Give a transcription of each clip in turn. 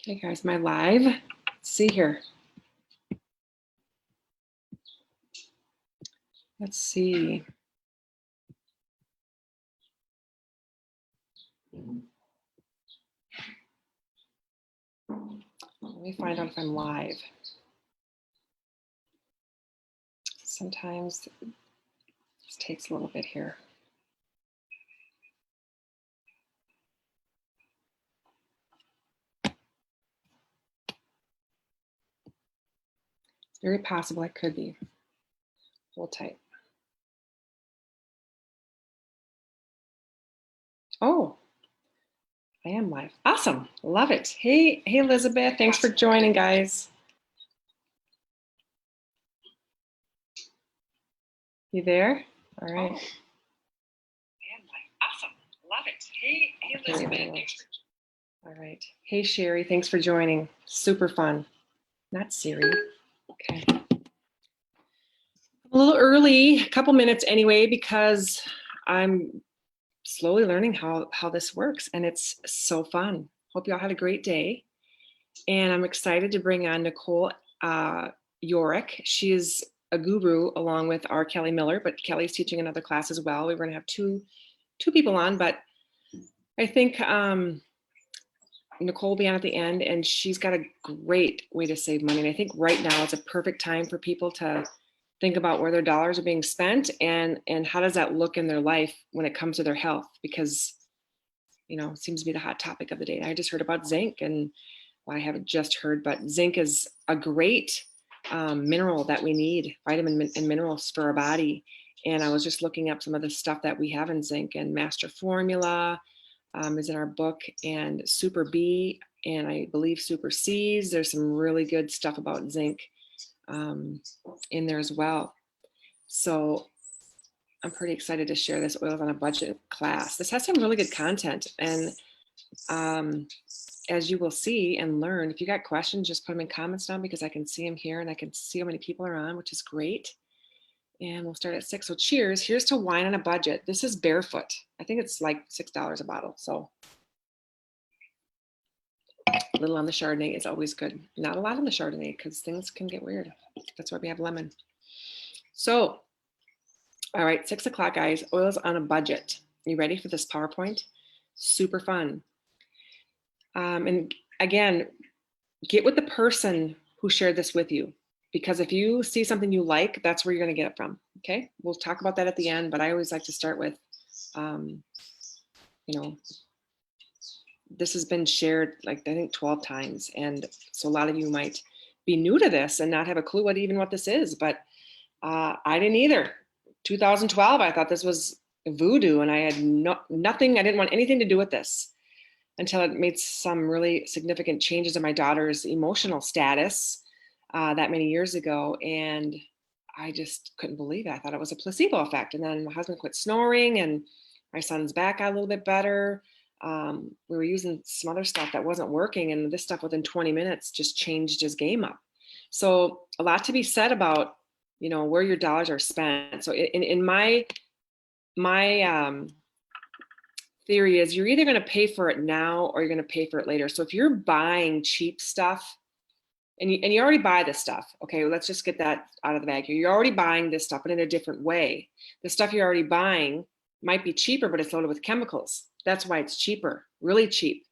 Okay, guys, am I live? Let's see here. Let's see. Let me find out if I'm live. Sometimes it just takes a little bit here. It's very possible I could be. Hold tight. Oh, I am live. Awesome. Love it. Hey, Elizabeth. Thanks for joining, guys. You there? All right. Awesome. Love it. Hey, Elizabeth. All right. Hey, Sherry. Thanks for joining. Super fun. Not Siri. Okay. A little early, a couple minutes anyway, because I'm slowly learning how this works, and it's so fun. Hope y'all had a great day. And I'm excited to bring on Nicole Yorick. She is a guru along with our Kelly Miller, but Kelly's teaching another class as well. We're going to have two people on, but I think Nicole will be on at the end, and she's got a great way to save money. And I think right now it's a perfect time for people to think about where their dollars are being spent and how does that look in their life when it comes to their health, because it seems to be the hot topic of the day. I just heard about zinc, and well, I haven't just heard, but zinc is a great mineral that we need, vitamin and minerals for our body. And I was just looking up some of the stuff that we have in zinc, and Master Formula is in our book, and Super B, and I believe Super C's. There's some really good stuff about zinc in there as well. So I'm pretty excited to share this Oils on a Budget class. This has some really good content, and as you will see and learn, if you got questions, just put them in comments down, because I can see them here and I can see how many people are on, which is great. And we'll start at 6. So cheers. Here's to wine on a budget. This is Barefoot. I think it's like $6 a bottle. So a little on the Chardonnay is always good. Not a lot on the Chardonnay because things can get weird. That's why we have lemon. So, all right, 6 o'clock, guys. Oils on a budget. You ready for this PowerPoint? Super fun. And again, get with the person who shared this with you, because if you see something you like, that's where you're going to get it from. Okay, we'll talk about that at the end, but I always like to start with, this has been shared like I think 12 times, and so a lot of you might be new to this and not have a clue what this is, but I didn't either. 2012, I thought this was voodoo, and I had nothing. I didn't want anything to do with this until it made some really significant changes in my daughter's emotional status that many years ago. And I just couldn't believe it. I thought it was a placebo effect. And then my husband quit snoring, and my son's back got a little bit better. We were using some other stuff that wasn't working, and this stuff within 20 minutes just changed his game up. So a lot to be said about, where your dollars are spent. So in my theory is you're either going to pay for it now or you're going to pay for it later. So if you're buying cheap stuff, and you already buy this stuff, okay, well, let's just get that out of the bag here. You're already buying this stuff, but in a different way. The stuff you're already buying, might be cheaper, but it's loaded with chemicals. That's why it's cheaper, really cheap,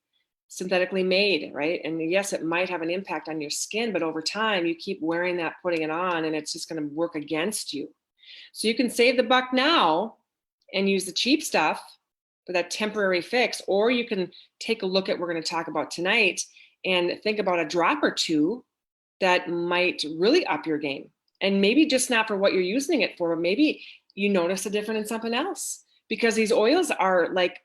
synthetically made, right? And yes, it might have an impact on your skin, but over time you keep wearing that, putting it on, and it's just going to work against you. So you can save the buck now and use the cheap stuff for that temporary fix, or you can take a look at what we're going to talk about tonight and think about a drop or two that might really up your game. And maybe just not for what you're using it for, but maybe you notice a difference in something else, because these oils are like,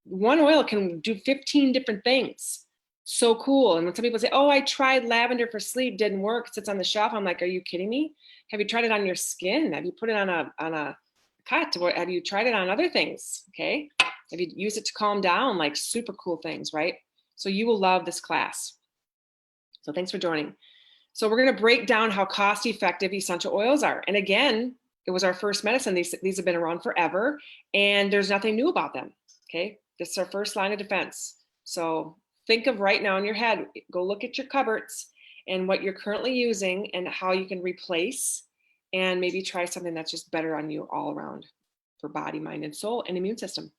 one oil can do 15 different things. So cool. And when some people say, oh, I tried lavender for sleep, didn't work, it sits on the shelf, I'm like, are you kidding me? Have you tried it on your skin? Have you put it on a cut? Or have you tried it on other things? Okay. Have you used it to calm down? Like super cool things, right? So you will love this class. So thanks for joining. So we're going to break down how cost effective essential oils are. And again, it was our first medicine. These have been around forever, and there's nothing new about them. Okay. This is our first line of defense. So think of right now in your head, go look at your cupboards and what you're currently using and how you can replace, and maybe try something that's just better on you all around for body, mind, and soul and immune system.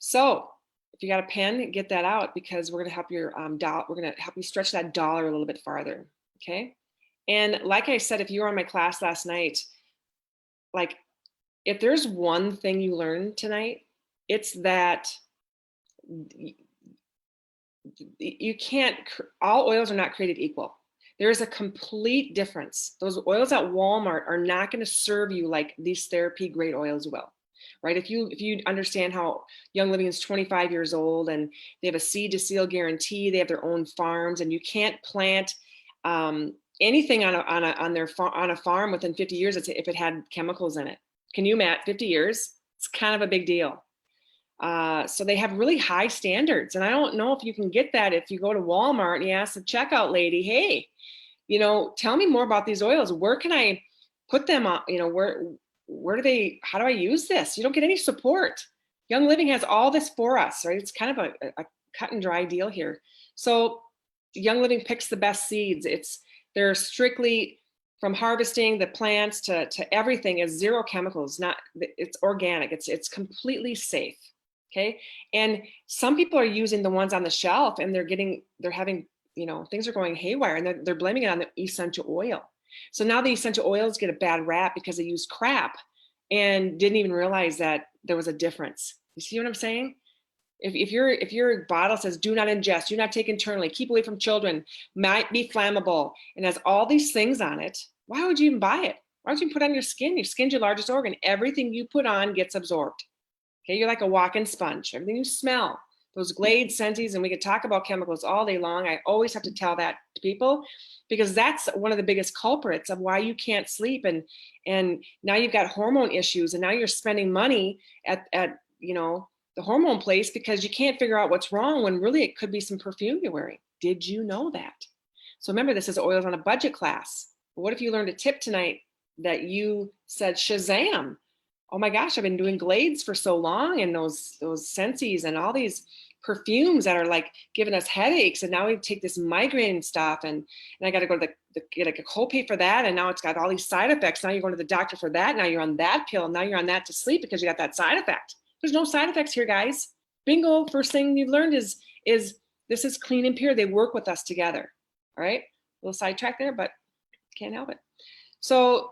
So if you got a pen, get that out, because we're going to help your we're going to help you stretch that dollar a little bit farther. Okay. And like I said, if you were on my class last night, like if there's one thing you learned tonight, it's that you can't, all oils are not created equal. There is a complete difference. Those oils at Walmart are not going to serve you like these therapy grade oils will, right? If you understand how Young Living is 25 years old and they have a seed to seal guarantee, they have their own farms, and you can't plant anything on a farm within 50 years if it had chemicals in it. Can you imagine 50 years? It's kind of a big deal. So they have really high standards. And I don't know if you can get that if you go to Walmart and you ask the checkout lady, hey, tell me more about these oils. Where can I put them on? Where do they, how do I use this? You don't get any support. Young Living has all this for us, right? It's kind of a cut and dry deal here. So Young Living picks the best seeds. They're strictly from harvesting the plants to everything is zero chemicals. It's organic. It's completely safe. Okay. And some people are using the ones on the shelf and they're having, things are going haywire, and they're blaming it on the essential oil. So now the essential oils get a bad rap because they use crap and didn't even realize that there was a difference. You see what I'm saying? If your bottle says do not ingest, do not take internally, keep away from children, might be flammable, and has all these things on it, why would you even buy it? Why would you put it on your skin? Your skin's your largest organ. Everything you put on gets absorbed. Okay, you're like a walking sponge. Everything you smell, those Glade Sensies, and we could talk about chemicals all day long. I always have to tell that to people, because that's one of the biggest culprits of why you can't sleep. And now you've got hormone issues, and now you're spending money at the hormone place because you can't figure out what's wrong when really it could be some perfume you're wearing. Did you know that? So remember, this is oils on a budget class. But what if you learned a tip tonight that you said, Shazam, oh my gosh, I've been doing Glades for so long, and those Sensies and all these perfumes that are like giving us headaches, and now we take this migraine stuff, and I got to go to get like a copay for that, and now it's got all these side effects. Now you're going to the doctor for that. Now you're on that pill. Now you're on that to sleep because you got that side effect. There's no side effects here, guys. Bingo. First thing you've learned is this is clean and pure. They work with us together. All right. A little sidetrack there, but can't help it. So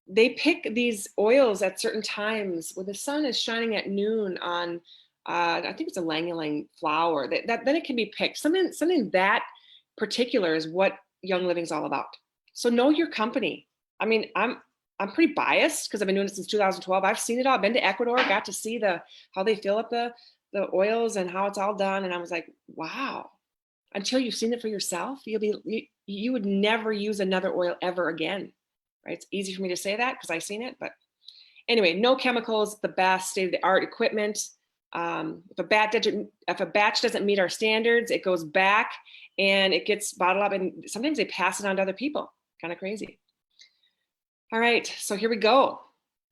they pick these oils at certain times when the sun is shining at noon on, I think it's a lang-ylang flower. Then it can be picked. Something that particular is what Young Living's all about. So know your company. I mean, I'm pretty biased because I've been doing it since 2012. I've seen it all. I've been to Ecuador, got to see how they fill up the oils and how it's all done, and I was like, wow. Until you've seen it for yourself, you would never use another oil ever again. Right? It's easy for me to say that because I've seen it, but anyway, no chemicals, the best state-of-the-art equipment. If a batch doesn't meet our standards, it goes back and it gets bottled up, and sometimes they pass it on to other people. Kind of crazy. All right, so here we go.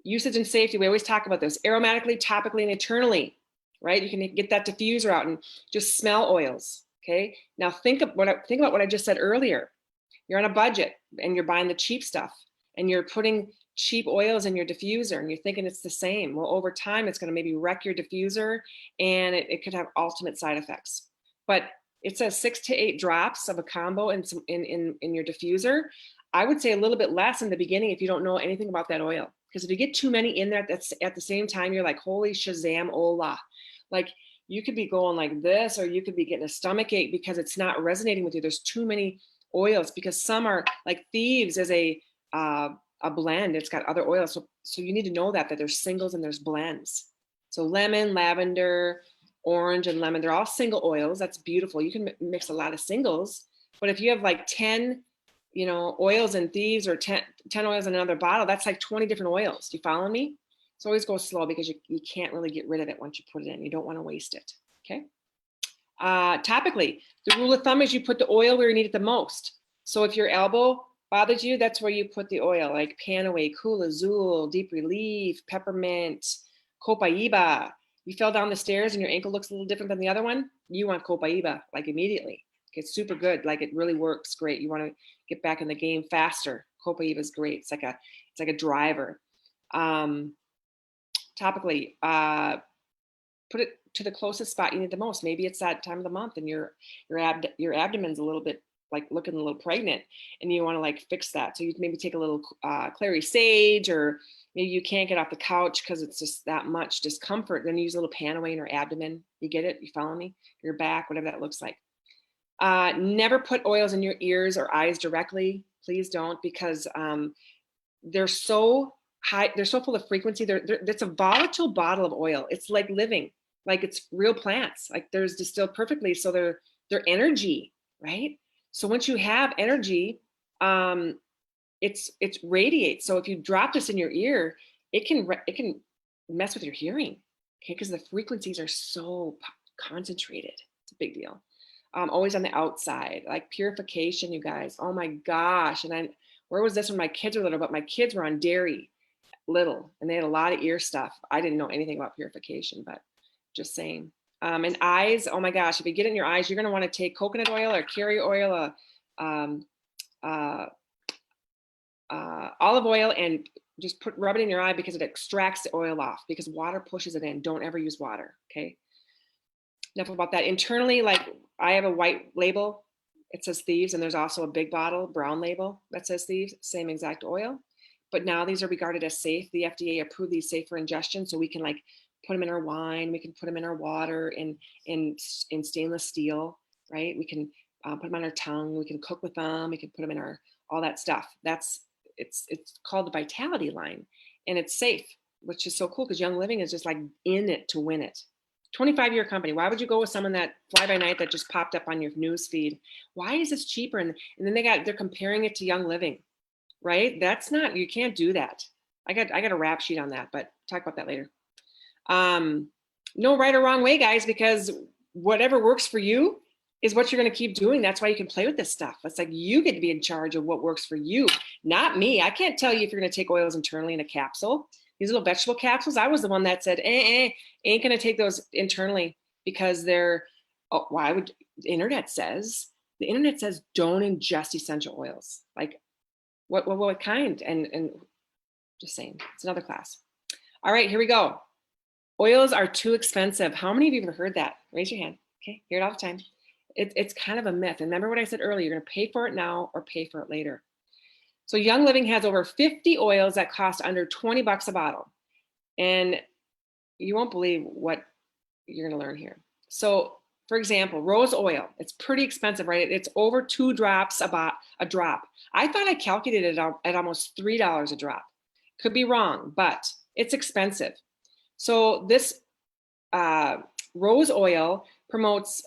Usage and safety. We always talk about this. Aromatically, topically, and internally. Right? You can get that diffuser out and just smell oils. Okay. Now think about what I just said earlier. You're on a budget and you're buying the cheap stuff, and you're putting cheap oils in your diffuser and you're thinking it's the same. Well, over time, it's going to maybe wreck your diffuser and it could have ultimate side effects. But it says 6 to 8 drops of a combo in your diffuser. I would say a little bit less in the beginning if you don't know anything about that oil. Because if you get too many in there that's at the same time, you're like, holy Shazam, ola. Like you could be going like this, or you could be getting a stomach ache because it's not resonating with you. There's too many oils, because some are like Thieves is a blend. It's got other oils. So you need to know that there's singles and there's blends. So lemon, lavender, orange, and lemon, they're all single oils. That's beautiful. You can mix a lot of singles, but if you have like 10, oils in Thieves, or 10 oils in another bottle, that's like 20 different oils. Do you follow me? So always go slow, because you can't really get rid of it once you put it in. You don't want to waste it. Okay. Topically, the rule of thumb is you put the oil where you need it the most. So if your elbow bothers you, that's where you put the oil, like Panaway, Cool Azul, Deep Relief, Peppermint, Copaiba. You fell down the stairs and your ankle looks a little different than the other one, you want Copaiba like immediately. It's super good. Like it really works great. You want to get back in the game faster. Copaiba is great. It's like a driver. Topically, put it to the closest spot you need the most. Maybe it's that time of the month and your abdomen's a little bit like looking a little pregnant and you want to like fix that. So you maybe take a little clary sage, or maybe you can't get off the couch because it's just that much discomfort. Then you use a little Panaway in your abdomen. You get it? You follow me? Your back, whatever that looks like. Never put oils in your ears or eyes directly. Please don't, because they're so high. They're so full of frequency. It's a volatile bottle of oil. It's like living, like it's real plants. Like there's distilled perfectly. So they're energy, right? So once you have energy, it's radiates. So if you drop this in your ear, it can mess with your hearing, okay? Because the frequencies are so concentrated. It's a big deal. Always on the outside, like purification, you guys. Oh my gosh! And where was this when my kids were little? But my kids were on dairy, little, and they had a lot of ear stuff. I didn't know anything about purification, but just saying. And eyes, oh my gosh, if you get it in your eyes, you're going to want to take coconut oil or carrier oil, olive oil, and just rub it in your eye, because it extracts the oil off, because water pushes it in. Don't ever use water, okay? Enough about that. Internally, like I have a white label, it says Thieves, and there's also a big bottle, brown label that says Thieves, same exact oil. But now these are regarded as safe. The FDA approved these safe for ingestion, so we can like put them in our wine, we can put them in our water, in stainless steel, right? We can put them on our tongue, we can cook with them, we can put them in all that stuff. It's called the Vitality line, and it's safe, which is so cool, because Young Living is just like in it to win it. 25-year company. Why would you go with someone that fly by night that just popped up on your news feed? Why is this cheaper? And then they're comparing it to Young Living, right? That's not, you can't do that. I got a rap sheet on that, but talk about that later. No right or wrong way, guys, because whatever works for you is what you're going to keep doing. That's why you can play with this stuff. It's like you get to be in charge of what works for you, not me. I can't tell you if you're going to take oils internally in a capsule. These little vegetable capsules, I was the one that said, ain't going to take those internally, because they're, why would, the internet says don't ingest essential oils. Like what kind? And just saying, it's another class. All right, here we go. Oils are too expensive. How many of you have ever heard that? Raise your hand. Okay, hear it all the time. It's kind of a myth. And remember what I said earlier, you're going to pay for it now or pay for it later. So Young Living has over 50 oils that cost under 20 bucks a bottle. And you won't believe what you're going to learn here. So for example, rose oil, it's pretty expensive, right? It's over 2 drops a drop. I thought I calculated it at almost $3 a drop. Could be wrong, but it's expensive. So this rose oil promotes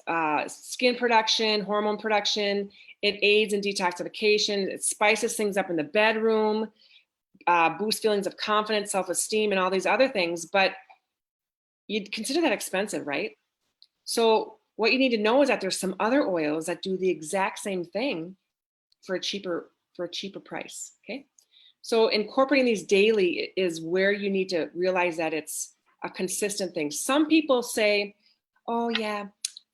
skin production, hormone production. It aids in detoxification. It spices things up in the bedroom, boosts feelings of confidence, self-esteem, and all these other things. But you'd consider that expensive, right? So what you need to know is that there's some other oils that do the exact same thing for a cheaper price. Okay. So incorporating these daily is where you need to realize that it's a consistent thing. Some people say, oh yeah,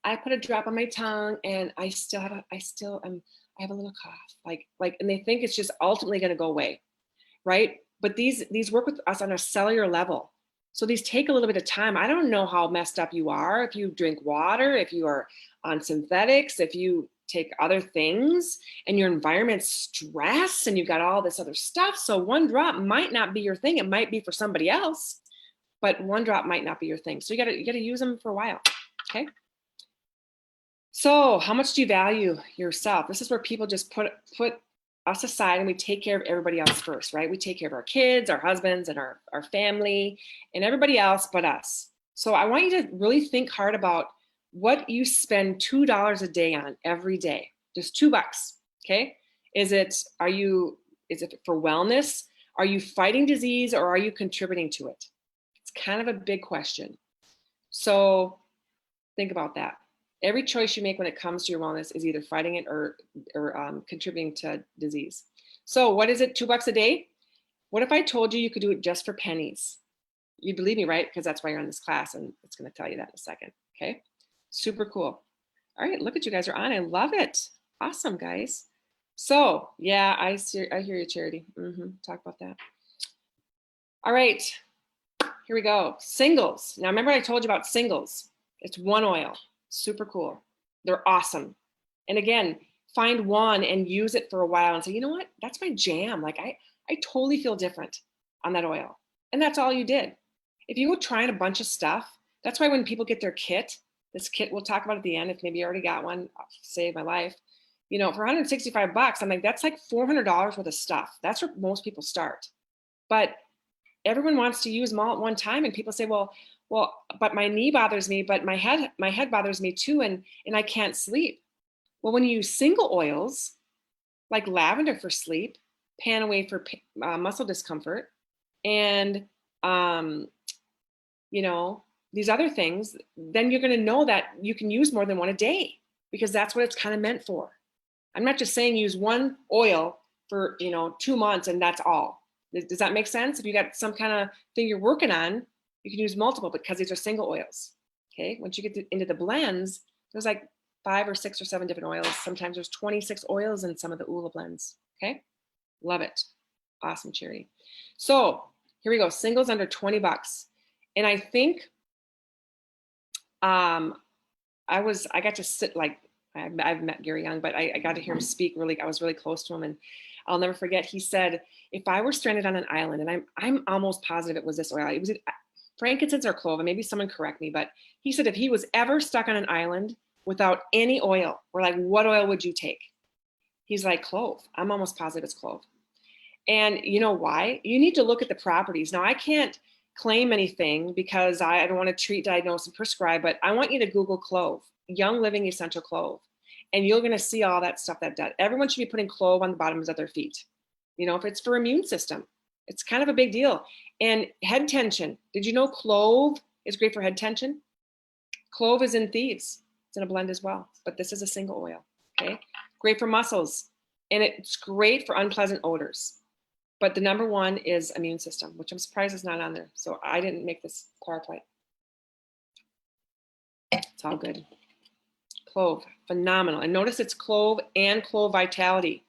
I put a drop on my tongue and I have a little cough, like, and they think it's just ultimately going to go away, right? but these work with us on a cellular level. So these take a little bit of time. I don't know how messed up you are, if you drink water, if you are on synthetics, if you take other things and your environment's stress and you've got all this other stuff. So one drop might not be your thing. It might be for somebody else, but one drop might not be your thing. So you gotta use them for a while, okay? So how much do you value yourself? This is where people just put us aside and we take care of everybody else first, right? We take care of our kids, our husbands, and our family, and everybody else but us. So I want you to really think hard about what you spend $2 a day on every day. Just $2, okay? Is it for wellness? Are you fighting disease or are you contributing to it? It's kind of a big question. So think about that. Every choice you make when it comes to your wellness is either fighting it or contributing to disease. So what is it, $2 a day? What if I told you you could do it just for pennies? You'd believe me, right? Because that's why you're in this class, and it's going to tell you that in a second, okay? Super cool. All right, look at you guys are on. I love it. Awesome, guys. So yeah, I hear you, Charity. Talk about that. All right, here we go. Singles. Now remember I told you about singles. It's one oil. Super cool. They're awesome. And again, find one and use it for a while and say, you know what? That's my jam. Like I totally feel different on that oil. And that's all you did. If you go trying a bunch of stuff, that's why when people get their kit, this kit we'll talk about at the end, if maybe you already got one, save my life. You know, for $165, I'm like, that's like $400 worth of stuff. That's where most people start. But everyone wants to use them all at one time. And people say, well, but my knee bothers me, but my head bothers me too, and I can't sleep. Well, when you use single oils, like lavender for sleep, pan away for muscle discomfort, and you know, these other things, then you're going to know that you can use more than one a day, because that's what it's kind of meant for. I'm not just saying use one oil for 2 months and that's all. Does that make sense? If you got some kind of thing you're working on, you can use multiple because these are single oils. Okay. Once you get into the blends, there's like 5 or 6 or 7 different oils. Sometimes there's 26 oils in some of the ULA blends. Okay. Love it. Awesome, Cherry. So here we go. Singles under $20. And I think I got to sit, like, I've met Gary Young, but I got to hear him speak. Really, I was really close to him, and I'll never forget. He said, if I were stranded on an island, and I'm almost positive it was this oil. It was frankincense or clove, and maybe someone correct me, but he said if he was ever stuck on an island without any oil, we're like, what oil would you take? He's like, clove. I'm almost positive it's clove. And you know why? You need to look at the properties. Now, I can't claim anything because I don't want to treat, diagnose, and prescribe, but I want you to Google clove, Young Living Essential Clove, and you're going to see all that stuff that does. Everyone should be putting clove on the bottoms of their feet. You know, if it's for immune system, it's kind of a big deal. And head tension. Did you know clove is great for head tension? Clove is in Thieves. It's in a blend as well, but this is a single oil, okay? Great for muscles, and it's great for unpleasant odors. But the number one is immune system, which I'm surprised is not on there. So I didn't make this PowerPoint. It's all good. Clove, phenomenal. And notice it's clove and clove vitality.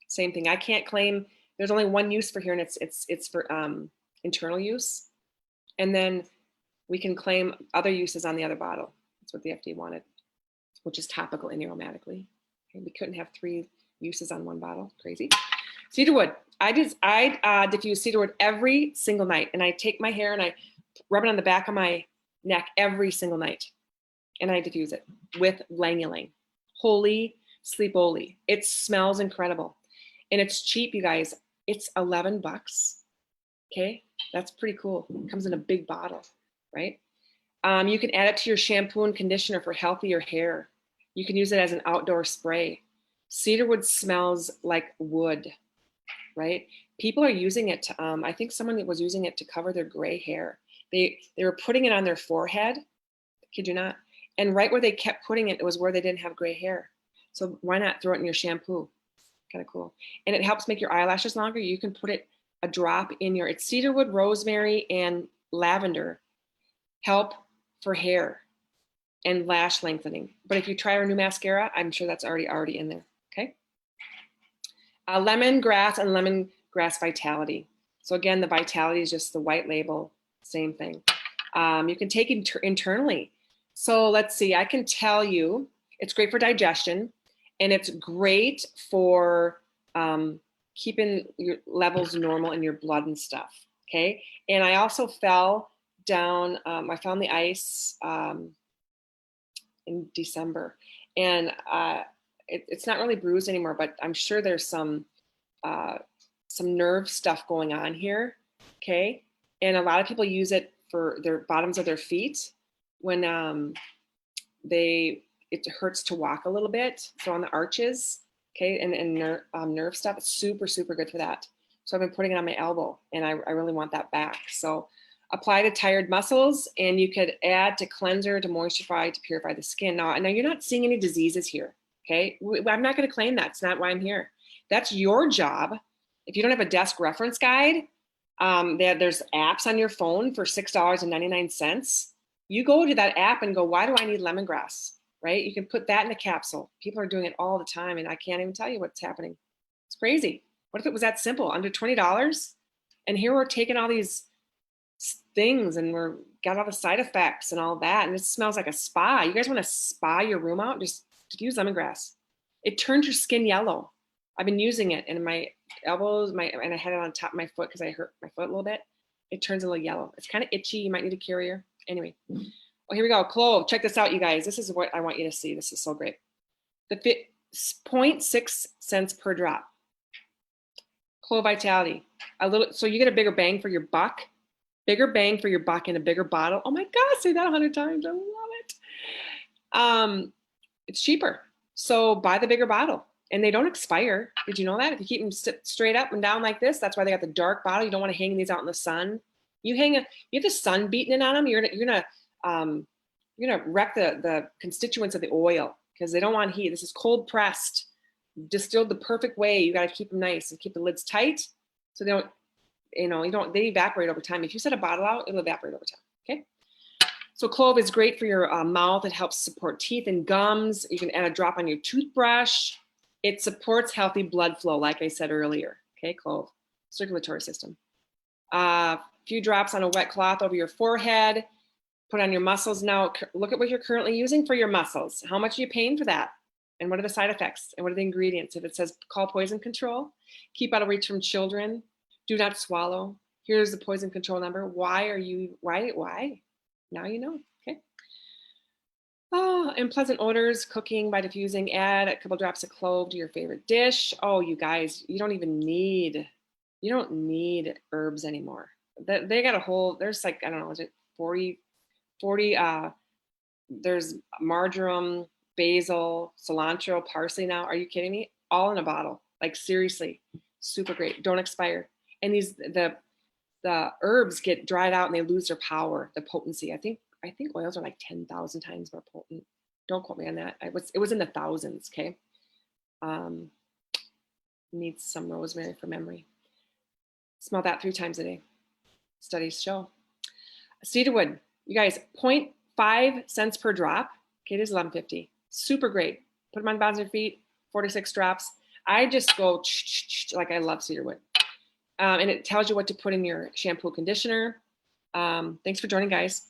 Same thing. I can't claim, there's only one use for here, and it's for internal use. And then we can claim other uses on the other bottle. That's what the FDA wanted, which is topical and aromatically. Okay, we couldn't have 3 uses on one bottle. Crazy. Cedarwood. I diffuse cedarwood every single night, and I take my hair and I rub it on the back of my neck every single night, and I diffuse it with lanolin. Holy sleep-oly. It smells incredible, and it's cheap, you guys. It's $11. Okay, that's pretty cool. It comes in a big bottle, right? You can add it to your shampoo and conditioner for healthier hair. You can use it as an outdoor spray. Cedarwood smells like wood, right? People are using it to, I think someone was using it to cover their gray hair. They were putting it on their forehead, kid you not, and right where they kept putting it, it was where they didn't have gray hair. So why not throw it in your shampoo? Kind of cool. And it helps make your eyelashes longer. You can put it a drop in your, it's cedarwood, rosemary, and lavender. Help for hair and lash lengthening. But if you try our new mascara, I'm sure that's already in there, okay? Lemongrass and lemongrass vitality. So again, the Vitality is just the white label, same thing. You can take it internally. So let's see, I can tell you, it's great for digestion, and it's great for keeping your levels normal in your blood and stuff, okay? And I also fell down, I found the ice in December, and it's not really bruised anymore, but I'm sure there's some nerve stuff going on here, okay? And a lot of people use it for their bottoms of their feet when it hurts to walk a little bit, so on the arches, okay, and nerve stuff. It's super, super good for that. So I've been putting it on my elbow, and I really want that back. So apply to tired muscles, and you could add to cleanser, to moisturify, to purify the skin. Now you're not seeing any diseases here, okay? I'm not going to claim that. It's not why I'm here. That's your job. If you don't have a desk reference guide, there's apps on your phone for $6.99. You go to that app and go, why do I need lemongrass, right? You can put that in a capsule. People are doing it all the time, and I can't even tell you what's happening. It's crazy. What if it was that simple, under $20? And here we're taking all these things, and we're got all the side effects and all that, and it smells like a spa. You guys want to spa your room out? Just use lemongrass. It turns your skin yellow. I've been using it, and my elbows, and I had it on top of my foot because I hurt my foot a little bit. It turns a little yellow. It's kind of itchy. You might need a carrier. Anyway, well, here we go. Clove. Check this out, you guys. This is what I want you to see. This is so great. The 0.6 cents per drop. Clove Vitality. So you get a bigger bang for your buck. Bigger bang for your buck in a bigger bottle. Oh my God, say that 100 times. I love it. It's cheaper. So buy the bigger bottle. And they don't expire. Did you know that? If you keep them straight up and down like this, that's why they got the dark bottle. You don't want to hang these out in the sun. You have the sun beating in on them. You're gonna wreck the constituents of the oil because they don't want heat. This is cold pressed, distilled the perfect way. You got to keep them nice and keep the lids tight so they don't, they evaporate over time. If you set a bottle out, it'll evaporate over time. Okay. So clove is great for your mouth. It helps support teeth and gums. You can add a drop on your toothbrush. It supports healthy blood flow, like I said earlier. Okay, clove, circulatory system. A few drops on a wet cloth over your forehead. Put on your muscles. Now, look at what you're currently using for your muscles. How much are you paying for that? And what are the side effects? And what are the ingredients? If it says call poison control, keep out of reach from children, do not swallow. Here's the poison control number. Why? Now you know. Okay. And pleasant odors, cooking by diffusing. Add a couple drops of clove to your favorite dish. Oh, you guys, you don't need herbs anymore. They got a whole, there's like, I don't know, is it 40, there's marjoram, basil, cilantro, parsley now. Are you kidding me? All in a bottle. Like seriously, super great. Don't expire. And the herbs get dried out and they lose their power, the potency. I think oils are like 10,000 times more potent. Don't quote me on that. It was in the thousands. Okay. Needs some rosemary for memory. Smell that 3 times a day. Studies show. Cedarwood, you guys, 0.5 cents per drop. Okay, it is $11.50. Super great. Put them on bottoms of your feet. 46 drops. I just go like I love cedarwood. And it tells you what to put in your shampoo, conditioner. Thanks for joining, guys.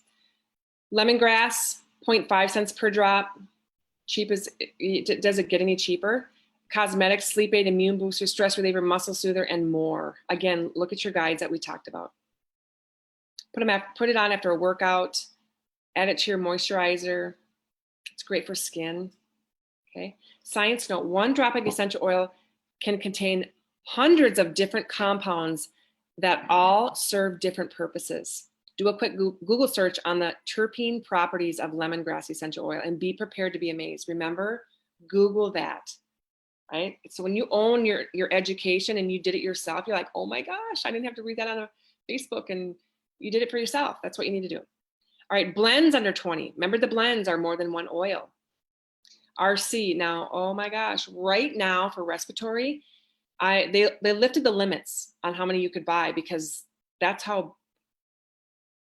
Lemongrass, 0.5 cents per drop. Cheap as does it get any cheaper? Cosmetics, sleep aid, immune booster, stress reliever, muscle soother, and more. Again, look at your guides that we talked about. Put it on after a workout. Add it to your moisturizer. It's great for skin. Okay. Science note: 1 drop of essential oil can contain hundreds of different compounds that all serve different purposes. Do a quick Google search on the terpene properties of lemongrass essential oil and be prepared to be amazed. Remember, Google that, right? So when you own your education and you did it yourself, you're like, oh my gosh, I didn't have to read that on a Facebook, and you did it for yourself. That's what you need to do. All right, blends under 20. Remember, the blends are more than 1 oil. RC, now, oh my gosh, right now for respiratory, they lifted the limits on how many you could buy, because that's how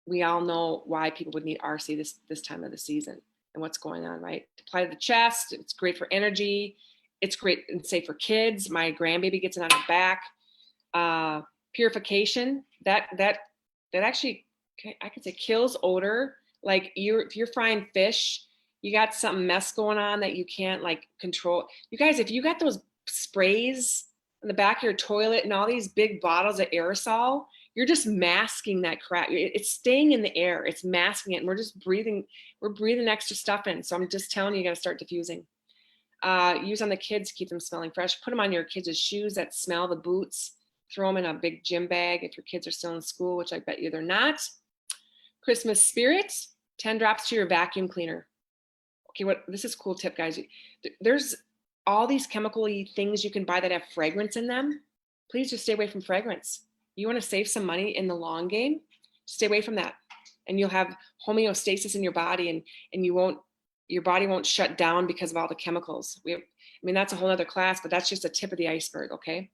we all know why people would need RC this time of the season and what's going on, right? Apply to the chest. It's great for energy. It's great and safe for kids. My grandbaby gets it on her back. Purification, that actually, I could say, kills odor. Like if you're frying fish, you got some mess going on that you can't like control. You guys, if you got those sprays in the back of your toilet and all these big bottles of aerosol, you're just masking that crap. It's staying in the air. It's masking it. And we're breathing extra stuff in. So I'm just telling you, you got to start diffusing. Use on the kids, keep them smelling fresh. Put them on your kids' shoes that smell, the boots. Throw them in a big gym bag if your kids are still in school, which I bet you they're not. Christmas spirit, 10 drops to your vacuum cleaner. Okay, this is a cool tip, guys. There's all these chemical-y things you can buy that have fragrance in them. Please just stay away from fragrance. You want to save some money in the long game, stay away from that. And you'll have homeostasis in your body, and your body won't shut down because of all the chemicals. That's a whole other class, but that's just a tip of the iceberg, okay?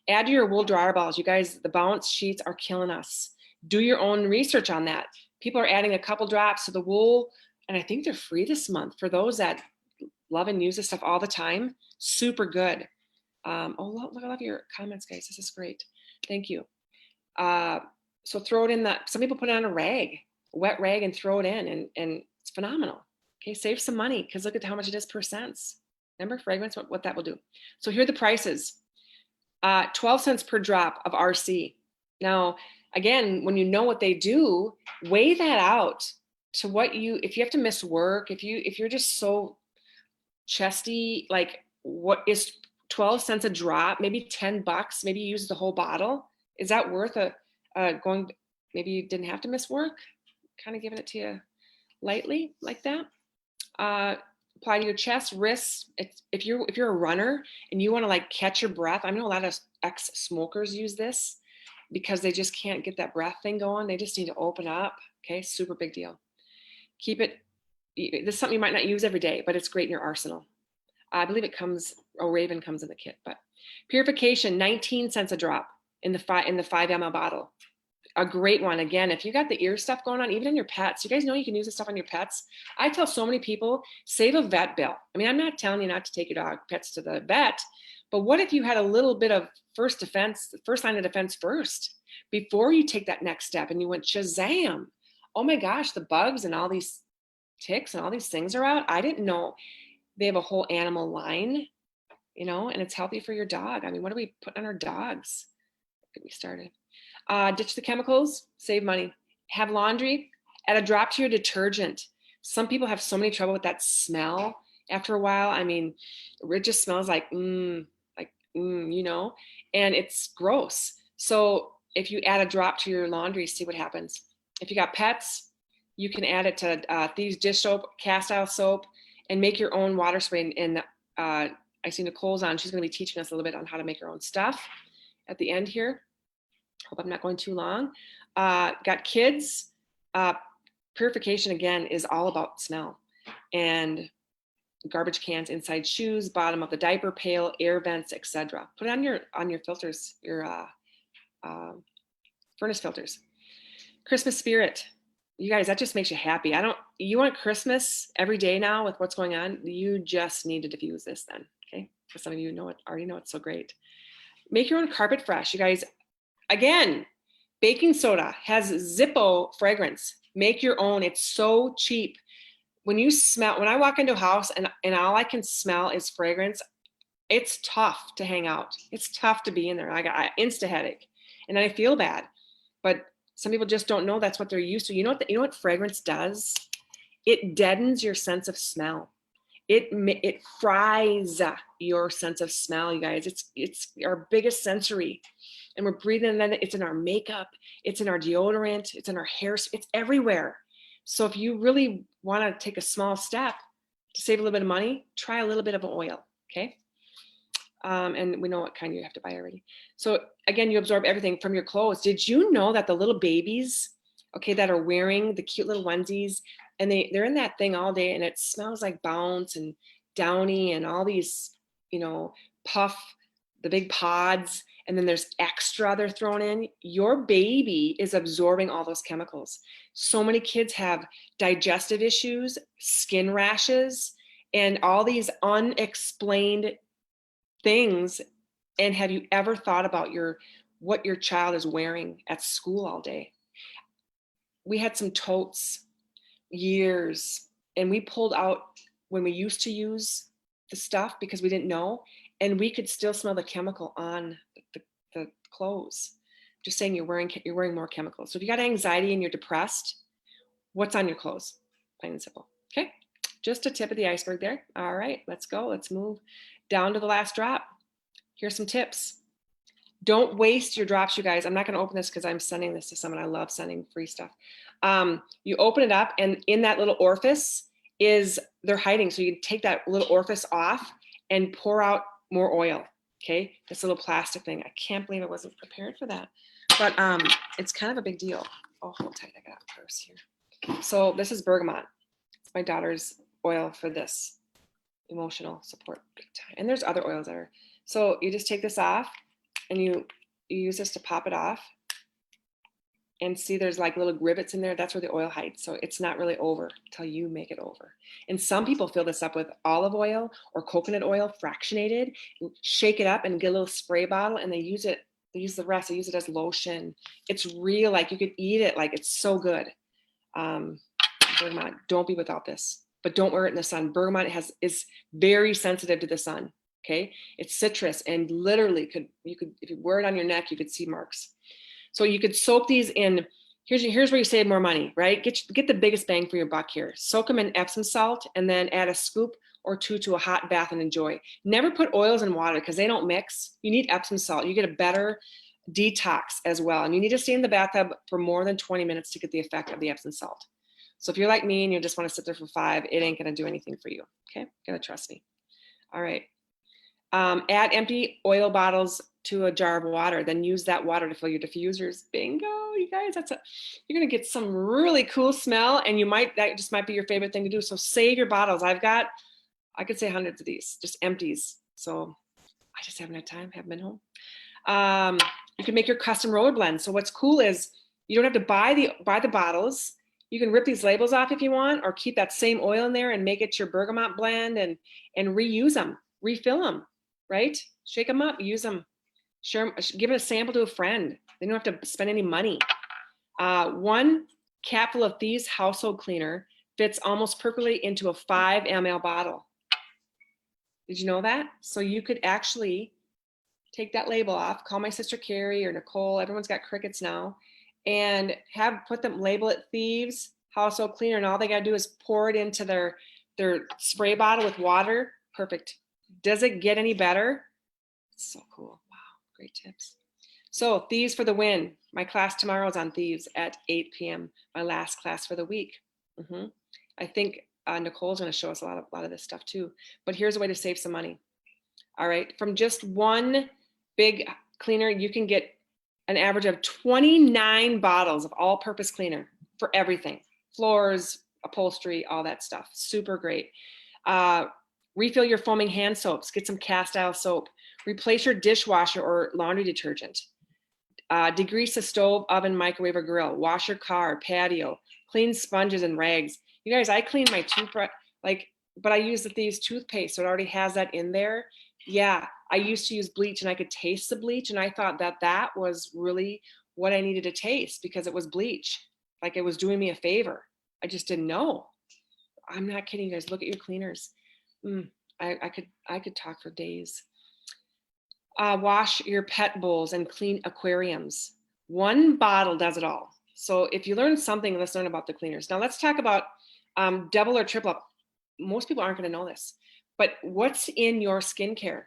Add to your wool dryer balls. You guys, the bounce sheets are killing us. Do your own research on that. People are adding a couple drops to the wool, and I think they're free this month for those that love and use this stuff all the time. Super good. Look, I love your comments, guys. This is great. Thank you. So throw it in some people put it on a wet rag, and throw it in, and it's phenomenal. Okay, save some money because look at how much it is per cents. Remember fragrance, what that will do. So here are the prices. 12 cents per drop of RC. Now, again, when you know what they do, weigh that out to if you have to miss work, if you're just so chesty, like what is 12 cents a drop, maybe $10, maybe you use the whole bottle. Is that worth maybe you didn't have to miss work? Kind of giving it to you lightly like that. Apply to your chest, wrists. If you're a runner and you want to like catch your breath, I know a lot of ex-smokers use this because they just can't get that breath thing going. They just need to open up. Okay, super big deal. Keep it. This is something you might not use every day, but it's great in your arsenal. I believe Raven comes in the kit. But purification, 19 cents a drop in the 5 ml bottle. A great one. Again, if you got the ear stuff going on, even in your pets, you guys know you can use this stuff on your pets. I tell so many people, save a vet bill. I'm not telling you not to take your pets to the vet, but what if you had a little bit of first line of defense first, before you take that next step and you went shazam. Oh my gosh, the bugs and all these ticks and all these things are out. I didn't know they have a whole animal line, and it's healthy for your dog. What do we put on our dogs? Get me started. Ditch the chemicals, save money. Have laundry, add a drop to your detergent. Some people have so many trouble with that smell after a while. It just smells and it's gross. So if you add a drop to your laundry, see what happens. If you got pets, you can add it to Thieves dish soap, cast iron soap, and make your own water spray. And I see Nicole's on. She's going to be teaching us a little bit on how to make your own stuff at the end here. Hope I'm not going too long. Got kids. Purification, again, is all about smell. And garbage cans, inside shoes, bottom of the diaper pail, air vents, etc. Put it on your filters, your furnace filters. Christmas spirit. You guys, that just makes you happy. You want Christmas every day now with what's going on. You just need to diffuse this then. Okay. For some of you already know it's so great. Make your own carpet fresh. You guys, again, baking soda has Zippo fragrance. Make your own. It's so cheap. When I walk into a house and all I can smell is fragrance, it's tough to hang out. It's tough to be in there. I got insta headache and I feel bad, but some people just don't know that's what they're used to. You know what fragrance does? It deadens your sense of smell. It fries your sense of smell, you guys. It's our biggest sensory, and we're breathing in it. It's in our makeup. It's in our deodorant. It's in our hair. It's everywhere. So if you really want to take a small step to save a little bit of money, try a little bit of oil, okay? And we know what kind you have to buy already. So again, you absorb everything from your clothes. Did you know that the little babies, okay, that are wearing the cute little onesies, and they're in that thing all day, and it smells like Bounce and Downy and all these, Puff, the big pods, and then there's extra they're thrown in. Your baby is absorbing all those chemicals. So many kids have digestive issues, skin rashes, and all these unexplained things. And have you ever thought about your what your child is wearing at school all day. We had some totes years, and we pulled out when we used to use the stuff because we didn't know, and we could still smell the chemical on the clothes. Just saying, you're wearing more chemicals. So if you got anxiety and you're depressed, what's on your clothes? Plain and simple. Okay, just a tip of the iceberg there. All right, let's go. Let's move down to the last drop. Here's some tips. Don't waste your drops, you guys. I'm not going to open this because I'm sending this to someone. I love sending free stuff. You open it up, and in that little orifice is they're hiding. So you take that little orifice off and pour out more oil. Okay, this little plastic thing. I can't believe I wasn't prepared for that, but it's kind of a big deal. Oh, hold tight. I got a purse here. So this is bergamot. It's my daughter's oil for this emotional support big time. And there's other oils that are. So you just take this off, and you use this to pop it off, and see there's like little rivets in there. That's where the oil hides. So it's not really over until you make it over. And some people fill this up with olive oil or coconut oil, fractionated, shake it up and get a little spray bottle, and they use it. They use the rest. They use it as lotion. It's real, like you could eat it. Like it's so good. Bergamot, don't be without this, but don't wear it in the sun. Bergamot is very sensitive to the sun. Okay, it's citrus, and literally you could if you wear it on your neck, you could see marks. So you could soak these in. Here's where you save more money, right? Get the biggest bang for your buck here. Soak them in Epsom salt, and then add a scoop or two to a hot bath and enjoy. Never put oils in water because they don't mix. You need Epsom salt. You get a better detox as well, and you need to stay in the bathtub for more than 20 minutes to get the effect of the Epsom salt. So if you're like me and you just want to sit there for 5, it ain't gonna do anything for you. Okay, you're gonna trust me. All right. Add empty oil bottles to a jar of water, then use that water to fill your diffusers. Bingo, you guys, you're gonna get some really cool smell, and that just might be your favorite thing to do. So save your bottles. I could say hundreds of these, just empties. So I just haven't had time, haven't been home. You can make your custom roller blend. So what's cool is you don't have to buy the bottles. You can rip these labels off if you want, or keep that same oil in there and make it your bergamot blend and reuse them, refill them. Right? Shake them up, use them, share them, give it a sample to a friend. They don't have to spend any money. 1 capful of Thieves household cleaner fits almost perfectly into a 5 ml bottle. Did you know that? So you could actually take that label off, call my sister Carrie or Nicole, everyone's got crickets now, and label it Thieves household cleaner, and all they gotta do is pour it into their spray bottle with water. Perfect. Does it get any better? It's so cool. Wow, great tips. So Thieves for the win. My class tomorrow is on Thieves at 8 p.m. My last class for the week. I think Nicole's going to show us a lot of this stuff too. But here's a way to save some money. All right, from just 1 big cleaner, you can get an average of 29 bottles of all-purpose cleaner for everything. Floors, upholstery, all that stuff. Super great. Refill your foaming hand soaps. Get some cast iron soap. Replace your dishwasher or laundry detergent. Degrease the stove, oven, microwave, or grill. Wash your car, patio. Clean sponges and rags. You guys, I clean my toothbrush, but I use the Thieves toothpaste, so it already has that in there. Yeah, I used to use bleach, and I could taste the bleach, and I thought that was really what I needed to taste because it was bleach. Like it was doing me a favor. I just didn't know. I'm not kidding, you guys. Look at your cleaners. I could talk for days. Wash your pet bowls and clean aquariums. 1 bottle does it all. So if you learn something, let's learn about the cleaners. Now let's talk about double or triple up. Most people aren't going to know this, but what's in your skincare?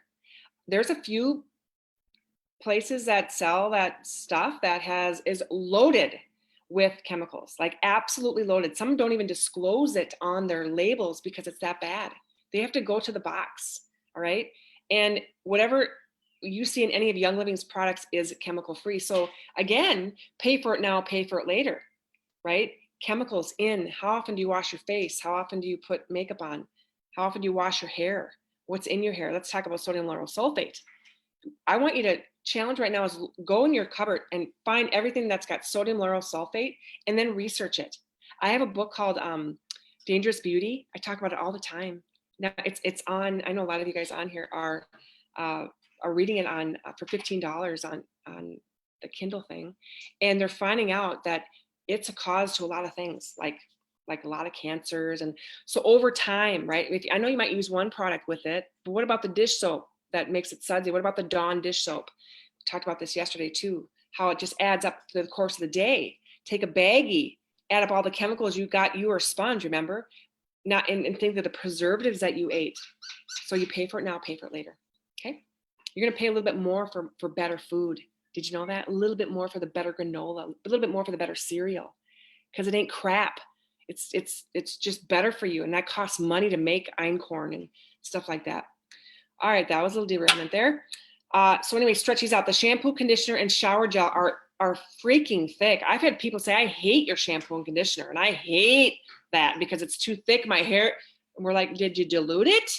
There's a few places that sell that stuff that is loaded with chemicals, like absolutely loaded. Some don't even disclose it on their labels because it's that bad. They have to go to the box, all right? And whatever you see in any of Young Living's products is chemical free. So again, pay for it now, pay for it later, right? Chemicals in. How often do you wash your face? How often do you put makeup on? How often do you wash your hair? What's in your hair? Let's talk about sodium lauryl sulfate. I want you to challenge right now is go in your cupboard and find everything that's got sodium lauryl sulfate and then research it. I have a book called Dangerous Beauty. I talk about it all the time. Now it's on. I know a lot of you guys on here are reading it on for $15 on the Kindle thing, and they're finding out that it's a cause to a lot of things, like a lot of cancers. And so over time, right? I know you might use one product with it, but what about the dish soap that makes it sudsy? What about the Dawn dish soap? We talked about this yesterday too, how it just adds up to the course of the day. Take a baggie, add up all the chemicals you got, you were a sponge, remember? Not and think of the preservatives that you ate. So you pay for it now, pay for it later. Okay? You're gonna pay a little bit more for better food. Did you know that? A little bit more for the better granola, a little bit more for the better cereal, because it ain't crap. It's just better for you, and that costs money to make einkorn and stuff like that. All right, that was a little derailment there. So anyway, stretch these out. The shampoo, conditioner, and shower gel are freaking thick. I've had people say, I hate your shampoo and conditioner, and I hate that because it's too thick. My hair, and we're like, did you dilute it?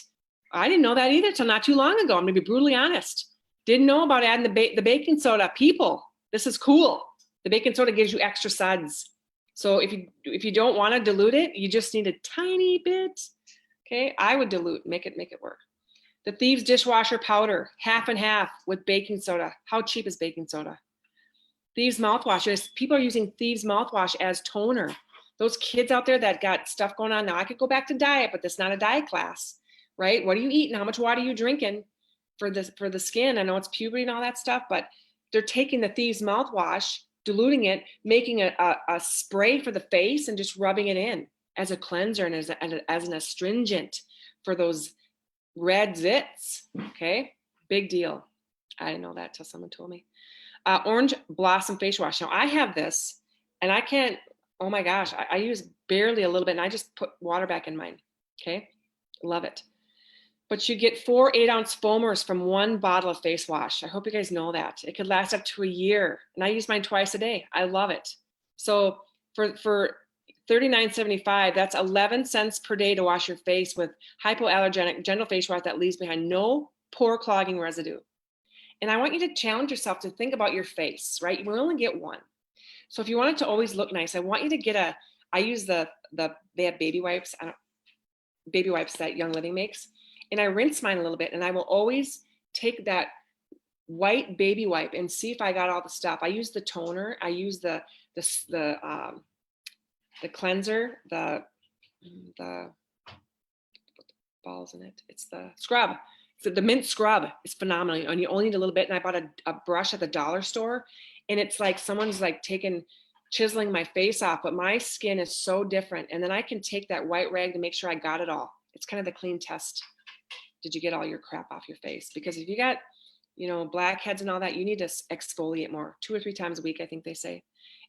I didn't know that either till not too long ago. I'm gonna be brutally honest. Didn't know about adding the baking soda. People, this is cool. The baking soda gives you extra suds. So if you don't want to dilute it, you just need a tiny bit. Okay, I would dilute, make it work. The Thieves dishwasher powder, half and half with baking soda. How cheap is baking soda? Thieves mouthwash. People are using Thieves mouthwash as toner. Those kids out there that got stuff going on now, I could go back to diet, but that's not a diet class, right? What are you eating? How much water are you drinking for the skin? I know it's puberty and all that stuff, but they're taking the Thieves mouthwash, diluting it, making a spray for the face and just rubbing it in as a cleanser and as an astringent for those red zits. Okay, big deal. I didn't know that till someone told me. Orange Blossom face wash. Now I have this and I can't, oh my gosh, I use barely a little bit and I just put water back in mine. Okay, love it. But you get 4 8-ounce foamers from one bottle of face wash. I hope you guys know that. It could last up to a year. And I use mine twice a day. I love it. So for $39.75, that's 11 cents per day to wash your face with hypoallergenic gentle face wash that leaves behind no pore clogging residue. And I want you to challenge yourself to think about your face, right? You only get one. So if you want it to always look nice, I want you to get I use they have baby wipes, baby wipes that Young Living makes. And I rinse mine a little bit, and I will always take that white baby wipe and see if I got all the stuff. I use the toner, I use the cleanser, the balls in it. It's the scrub. So the mint scrub is phenomenal, and you only need a little bit. And I bought a brush at the dollar store, and it's like someone's like chiseling my face off, but my skin is so different. And then I can take that white rag to make sure I got it all. It's kind of the clean test. Did you get all your crap off your face? Because if you got, blackheads and all that, you need to exfoliate more, 2 or 3 times a week, I think they say.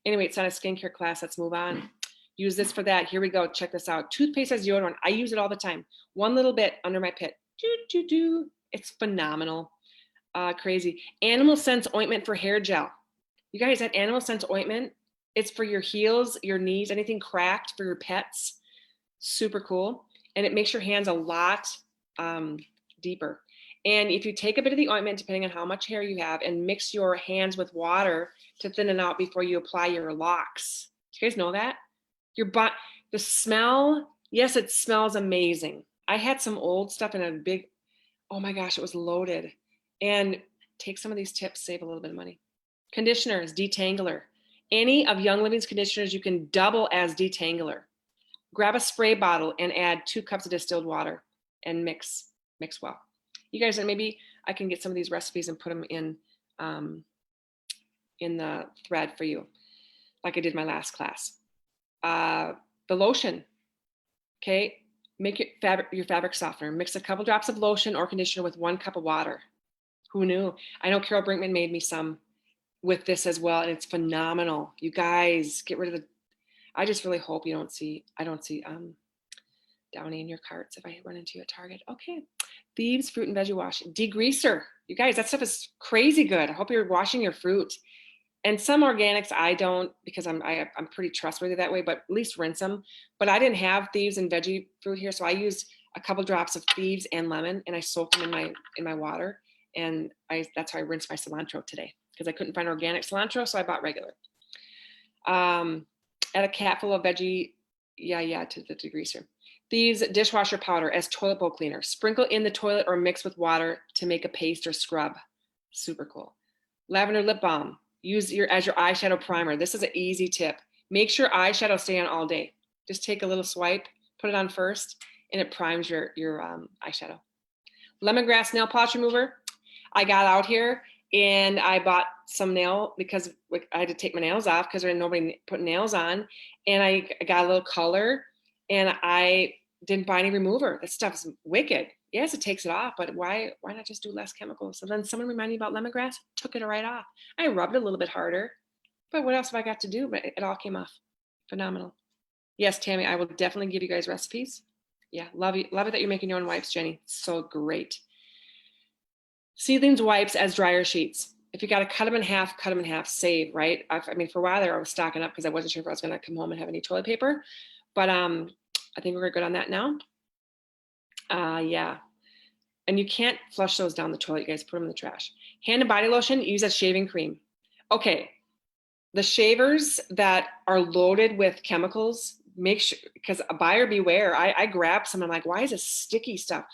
Anyway, it's not a skincare class. Let's move on. Use this for that. Here we go. Check this out. Toothpaste as deodorant. I use it all the time. One little bit under my pit. It's phenomenal. Crazy. Animal Sense ointment for hair gel. You guys, that Animal Sense ointment, it's for your heels, your knees, anything cracked, for your pets. Super cool. And it makes your hands a lot deeper. And if you take a bit of the ointment, depending on how much hair you have, and mix your hands with water to thin it out before you apply your locks. Do you guys know that? The smell, yes, it smells amazing. I had some old stuff in a big, oh my gosh, it was loaded. And take some of these tips, save a little bit of money. Conditioners, detangler. Any of Young Living's conditioners, you can double as detangler. Grab a spray bottle and add 2 cups of distilled water and mix well. You guys, and maybe I can get some of these recipes and put them in the thread for you, like I did my last class. The lotion, okay? Make your fabric softener. Mix a couple drops of lotion or conditioner with 1 cup of water. Who knew? I know Carol Brinkman made me some with this as well, and it's phenomenal. You guys, get rid of I just really hope I don't see Downy in your carts if I run into you at Target. Okay. Thieves fruit and veggie wash. Degreaser. You guys, that stuff is crazy good. I hope you're washing your fruit. And some organics I don't, because I'm pretty trustworthy that way, but at least rinse them. But I didn't have Thieves and veggie fruit here, so I used a couple drops of Thieves and lemon, and I soaked them in my water. And that's how I rinsed my cilantro today, because I couldn't find organic cilantro, so I bought regular. Add a capful of veggie, to the degreaser. Thieves dishwasher powder as toilet bowl cleaner. Sprinkle in the toilet or mix with water to make a paste or scrub. Super cool. Lavender lip balm. use as your eyeshadow primer. This is an easy tip. Make sure eyeshadow stay on all day. Just take a little swipe, put it on first, and it primes your eyeshadow. Lemongrass nail polish remover. I got out here and I bought some nail because I had to take my nails off because there was nobody putting nails on. And I got a little color and I didn't buy any remover. This stuff is wicked. Yes, it takes it off, but why not just do less chemicals? So then someone reminded me about lemongrass, took it right off. I rubbed it a little bit harder, but what else have I got to do? But it all came off. Phenomenal. Yes, Tammy, I will definitely give you guys recipes. Yeah, love it that you're making your own wipes, Jenny. So great. Seedlings wipes as dryer sheets. If you got to cut them in half, save, right? I mean, for a while there, I was stocking up because I wasn't sure if I was going to come home and have any toilet paper. But I think we're good on that now. Yeah. And you can't flush those down the toilet, you guys. Put them in the trash. Hand and body lotion, use as shaving cream. Okay. The shavers that are loaded with chemicals, make sure, because a buyer beware. I grab some, I'm like, why is this sticky stuff?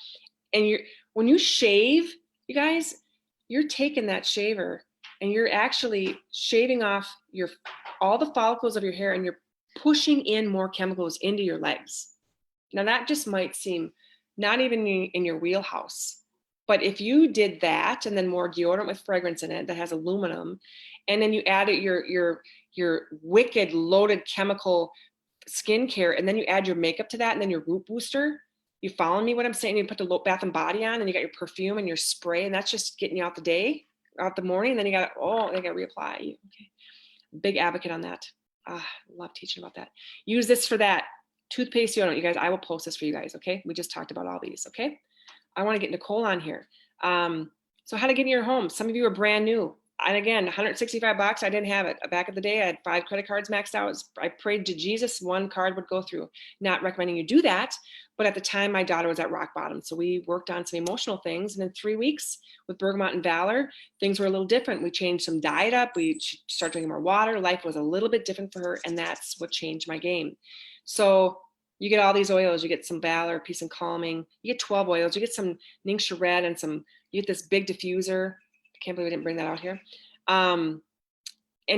And when you shave, you guys, you're taking that shaver and you're actually shaving off all the follicles of your hair and you're pushing in more chemicals into your legs. Now that just might seem not even in your wheelhouse, but if you did that and then more deodorant with fragrance in it that has aluminum, and then you added your wicked loaded chemical skincare, and then you add your makeup to that, and then your root booster. You follow me what I'm saying? You put the Bath and Body on, and you got your perfume and your spray, and that's just getting you out the day, out the morning. And then you got to reapply. Okay, big advocate on that. Love teaching about that. Use this for that. Toothpaste deodorant, you guys. I will post this for you guys. Okay, we just talked about all these. Okay, I want to get Nicole on here. So how to get in your home? Some of you are brand new. And again, $165, I didn't have it. Back in the day, I had 5 credit cards maxed out. I prayed to Jesus, one card would go through. Not recommending you do that, but at the time, my daughter was at rock bottom. So we worked on some emotional things. And in 3 weeks with Bergamot and Valor, things were a little different. We changed some diet up. We started drinking more water. Life was a little bit different for her. And that's what changed my game. So you get all these oils. You get some Valor, Peace and Calming. You get 12 oils. You get some Ningxia Red and you get this big diffuser. I can't believe I didn't bring that out here. And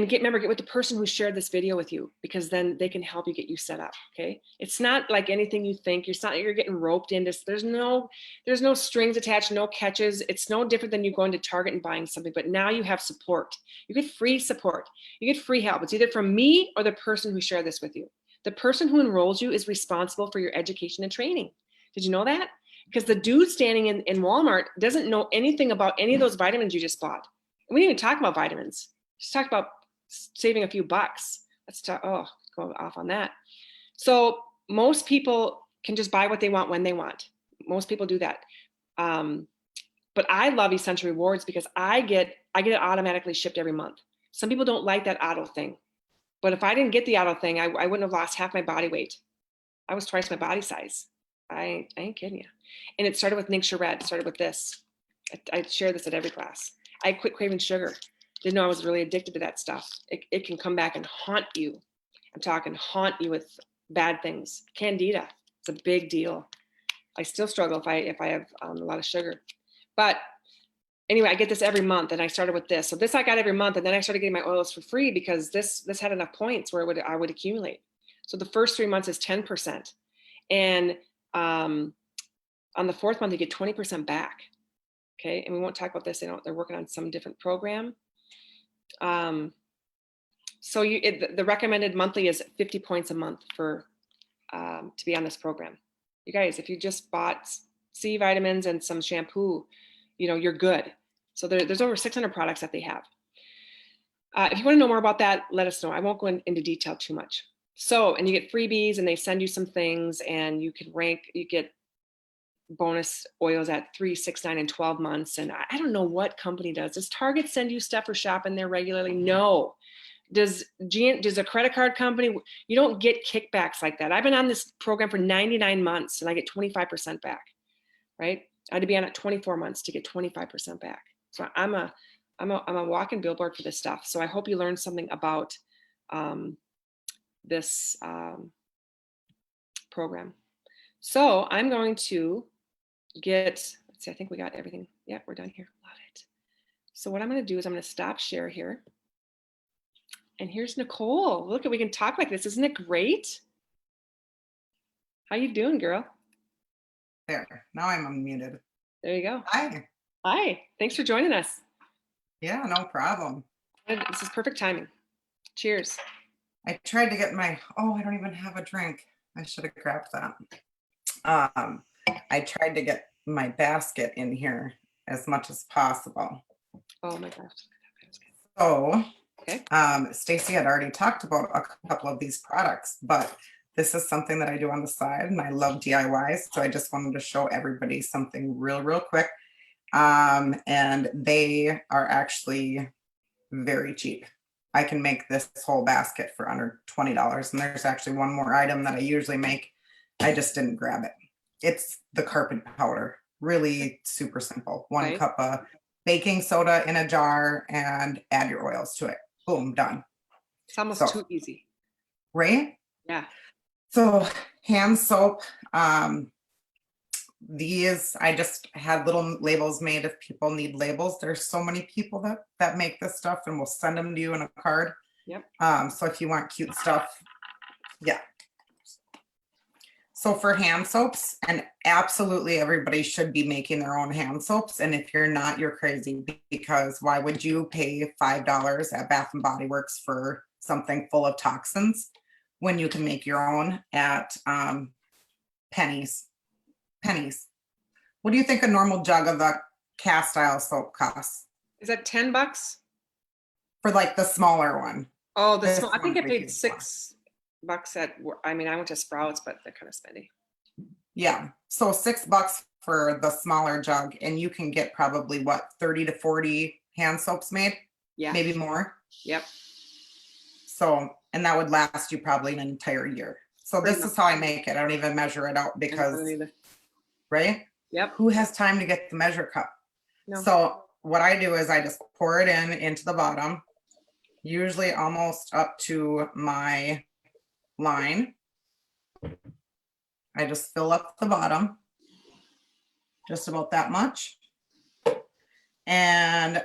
get with the person who shared this video with you, because then they can help you get you set up. Okay. It's not like anything you think. You're getting roped into. There's no strings attached, no catches. It's no different than you going to Target and buying something, but now you have support. You get free support. You get free help. It's either from me or the person who shared this with you. The person who enrolls you is responsible for your education and training. Did you know that? Because the dude standing in Walmart doesn't know anything about any of those vitamins you just bought. And we didn't even talk about vitamins. Just talk about saving a few bucks. Let's talk, go off on that. So most people can just buy what they want when they want. Most people do that. But I love Essential Rewards because I get it automatically shipped every month. Some people don't like that auto thing. But if I didn't get the auto thing, I wouldn't have lost half my body weight. I was twice my body size. I ain't kidding you. And it started with Ningxia Red. It started with this. I share this at every class. I quit craving sugar. Didn't know I was really addicted to that stuff. It can come back and haunt you. I'm talking haunt you with bad things. Candida, it's a big deal. I still struggle if I have a lot of sugar. But anyway, I get this every month, and I started with this. So this I got every month, and then I started getting my oils for free because this had enough points where I would accumulate. So the first 3 months is 10%. And on the 4th month, you get 20% back. Okay, and we won't talk about this. They're working on some different program. So the recommended monthly is 50 points a month for to be on this program. You guys, if you just bought C vitamins and some shampoo, you're good. So there's over 600 products that they have. If you want to know more about that, let us know. I won't go into detail too much. So, and you get freebies, and they send you some things, and you get bonus oils at 3, 6, 9, and 12 months. And I don't know what company does. Does Target send you stuff for shopping there regularly? No. Does a credit card company? You don't get kickbacks like that. I've been on this program for 99 months and I get 25% back, right? I had to be on it 24 months to get 25% back. So I'm a walking billboard for this stuff. So I hope you learned something about this program. So I'm going to let's see, I think we got everything. Yeah, we're done here. Love it. So what I'm going to do is I'm going to stop share here. And here's Nicole. Look, we can talk like this. Isn't it great? How you doing, girl? There. Now I'm unmuted. There you go. Hi. Hi. Thanks for joining us. Yeah, no problem. This is perfect timing. Cheers. I tried to get I don't even have a drink. I should have grabbed that. I tried to get my basket in here as much as possible. Oh my gosh. So, Okay. Stacy had already talked about a couple of these products, but this is something that I do on the side, and I love DIYs. So I just wanted to show everybody something real quick. And they are actually very cheap. I can make this whole basket for under $20. And there's actually one more item that I usually make. I just didn't grab it. It's the carpet powder. Really super simple. One Okay. cup of baking soda in a jar and add your oils to it. Boom, done. It's almost too easy. Right? Yeah. So hand soap. These, I just had little labels made if people need labels. There's so many people that make this stuff, and we'll send them to you in a card. Yep. So if you want cute stuff, yeah. So for hand soaps, and absolutely everybody should be making their own hand soaps. And if you're not, you're crazy, because why would you pay $5 at Bath and Body Works for something full of toxins when you can make your own at pennies? What do you think a normal jug of the cast iron soap costs? Is that $10? For like the smaller one. Oh, I think I paid $6 at, I went to Sprouts, but they're kind of spendy. Yeah. So $6 for the smaller jug, and you can get probably what, 30 to 40 hand soaps made? Yeah. Maybe more. Yep. So, and that would last you probably an entire year. So this is how I make it. I don't even measure it out because, right? Yep. Who has time to get the measure cup? No. So what I do is I just pour it into the bottom, usually almost up to my line. I just fill up the bottom, just about that much. And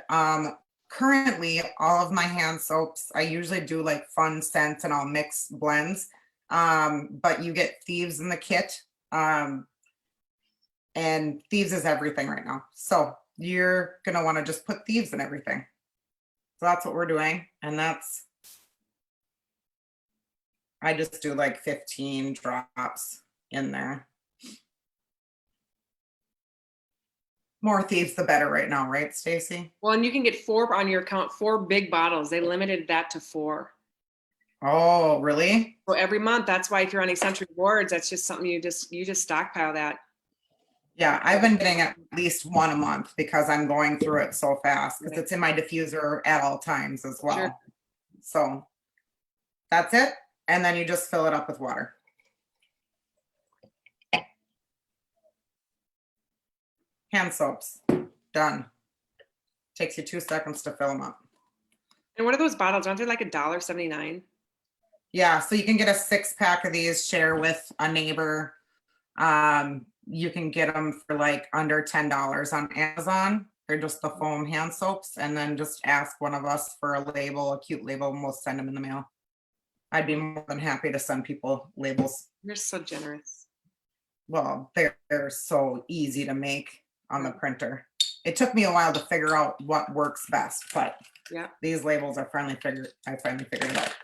currently all of my hand soaps, I usually do like fun scents and I'll mix blends. But you get Thieves in the kit. And Thieves is everything right now. So you're going to want to just put Thieves in everything. So that's what we're doing. And I just do like 15 drops in there. More Thieves, the better right now, right, Stacy? Well, and you can get 4 on your account, 4 big bottles. They limited that to 4. Oh, really? So every month, that's why if you're on Essential Rewards, that's just something you just stockpile that. Yeah, I've been getting at least one a month because I'm going through it so fast, because it's in my diffuser at all times as well. Sure. So that's it. And then you just fill it up with water. Hand soaps, done. Takes you 2 seconds to fill them up. And what are those bottles? Aren't they like $1.79? Yeah, so you can get a 6-pack of these, share with a neighbor. You can get them for like under $10 on Amazon. They're just the foam hand soaps, and then just ask one of us for a label, a cute label, and we'll send them in the mail. I'd be more than happy to send people labels. You're so generous. Well, they're so easy to make on the printer. It took me a while to figure out what works best, but yeah, these labels I finally figured it out.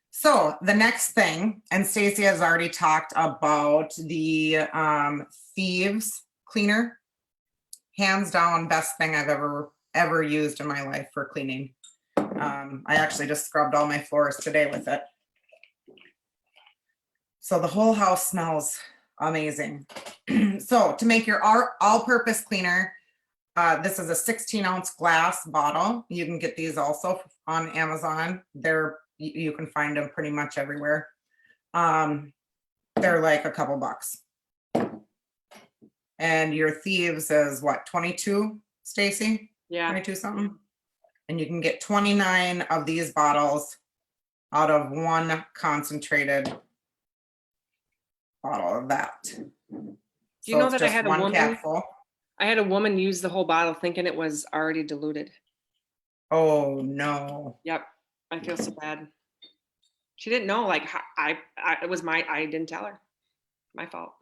So the next thing, and Stacy has already talked about the Thieves cleaner. Hands down, best thing I've ever used in my life for cleaning. I actually just scrubbed all my floors today with it. So the whole house smells amazing. So to make your all-purpose cleaner, this is a 16-ounce glass bottle. You can get these also on Amazon. You can find them pretty much everywhere. They're like a couple bucks. And your Thieves is what, 22, Stacy? Yeah. 22 something. And you can get 29 of these bottles out of one concentrated bottle of that. Do you know that I had a woman? Capful. I had a woman use the whole bottle thinking it was already diluted. Oh no. Yep. I feel so bad. She didn't know, like, it was I didn't tell her. My fault.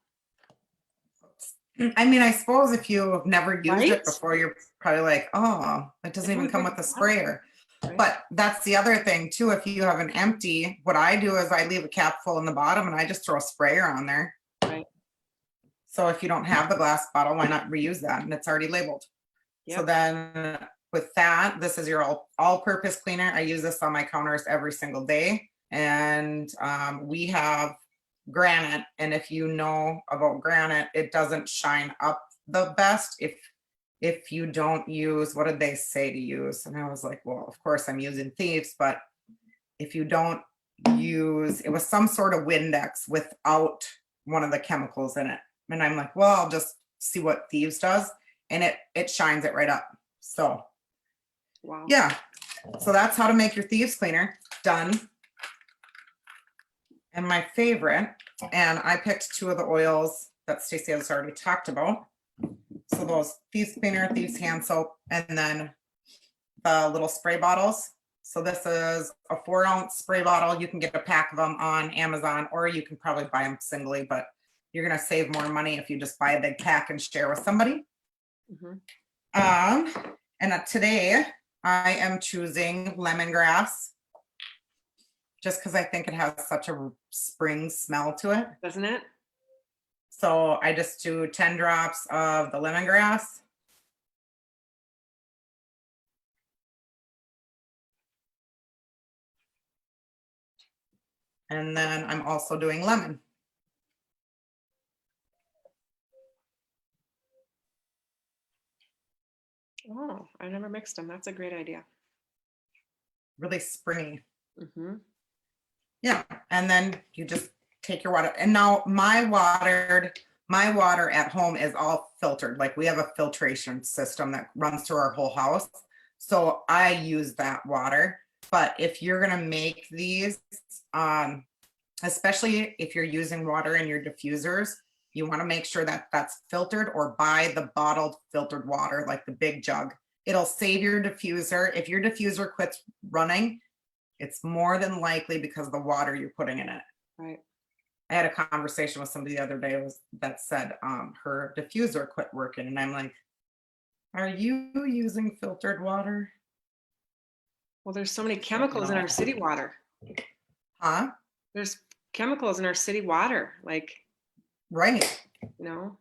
I mean, I suppose if you've never used it Right? before, you're probably like, oh, it doesn't even come with a sprayer. Right. But that's the other thing too. If you have an empty, what I do is I leave a cap full in the bottom and I just throw a sprayer on there. Right. So if you don't have the glass bottle, why not reuse that? And it's already labeled. Yep. So then with that, this is your all-purpose cleaner. I use this on my counters every single day. And we have granite. And if you know about granite, it doesn't shine up the best if you don't use, what did they say to use? And I was like, well, of course I'm using Thieves, but if you don't use, it was some sort of Windex without one of the chemicals in it. And I'm like, well, I'll just see what Thieves does. And it shines it right up. So wow. Yeah. So that's how to make your Thieves cleaner. Done. And my favorite, and I picked two of the oils that Stacy has already talked about. So those Thieves cleaner, Thieves hand soap, and then the little spray bottles. So this is a 4-ounce spray bottle. You can get a pack of them on Amazon, or you can probably buy them singly, but you're going to save more money if you just buy a big pack and share with somebody. Mm-hmm. And today I am choosing lemongrass just because I think it has such a spring smell to it. Doesn't it? So I just do 10 drops of the lemongrass. And then I'm also doing lemon. Oh, I never mixed them. That's a great idea. Really springy. Mm-hmm. Yeah. And then you just take your water. And now my water at home is all filtered. Like we have a filtration system that runs through our whole house. So I use that water. But if you're going to make these, especially if you're using water in your diffusers, you want to make sure that that's filtered, or buy the bottled filtered water, like the big jug. It'll save your diffuser. If your diffuser quits running, it's more than likely because of the water you're putting in it. Right. I had a conversation with somebody the other day that said her diffuser quit working. And I'm like, are you using filtered water? Well, there's so many chemicals in our city water. Huh? There's chemicals in our city water, like, right. You know?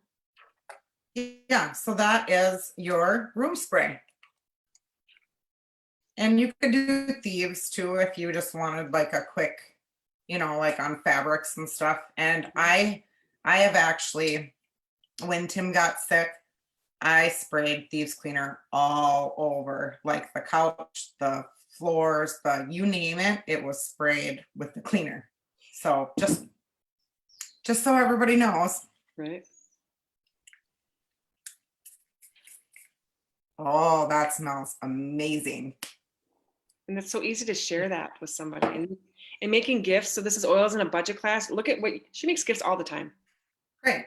Yeah, so that is your room spray. And you could do Thieves too if you just wanted like a quick, like on fabrics and stuff. And I have actually, when Tim got sick, I sprayed Thieves cleaner all over, like the couch, the floors, you name it, it was sprayed with the cleaner. So just so everybody knows. Right. Oh, that smells amazing. And it's so easy to share that with somebody. And making gifts. So this is oils in a budget class. Look at what she makes gifts all the time. Great.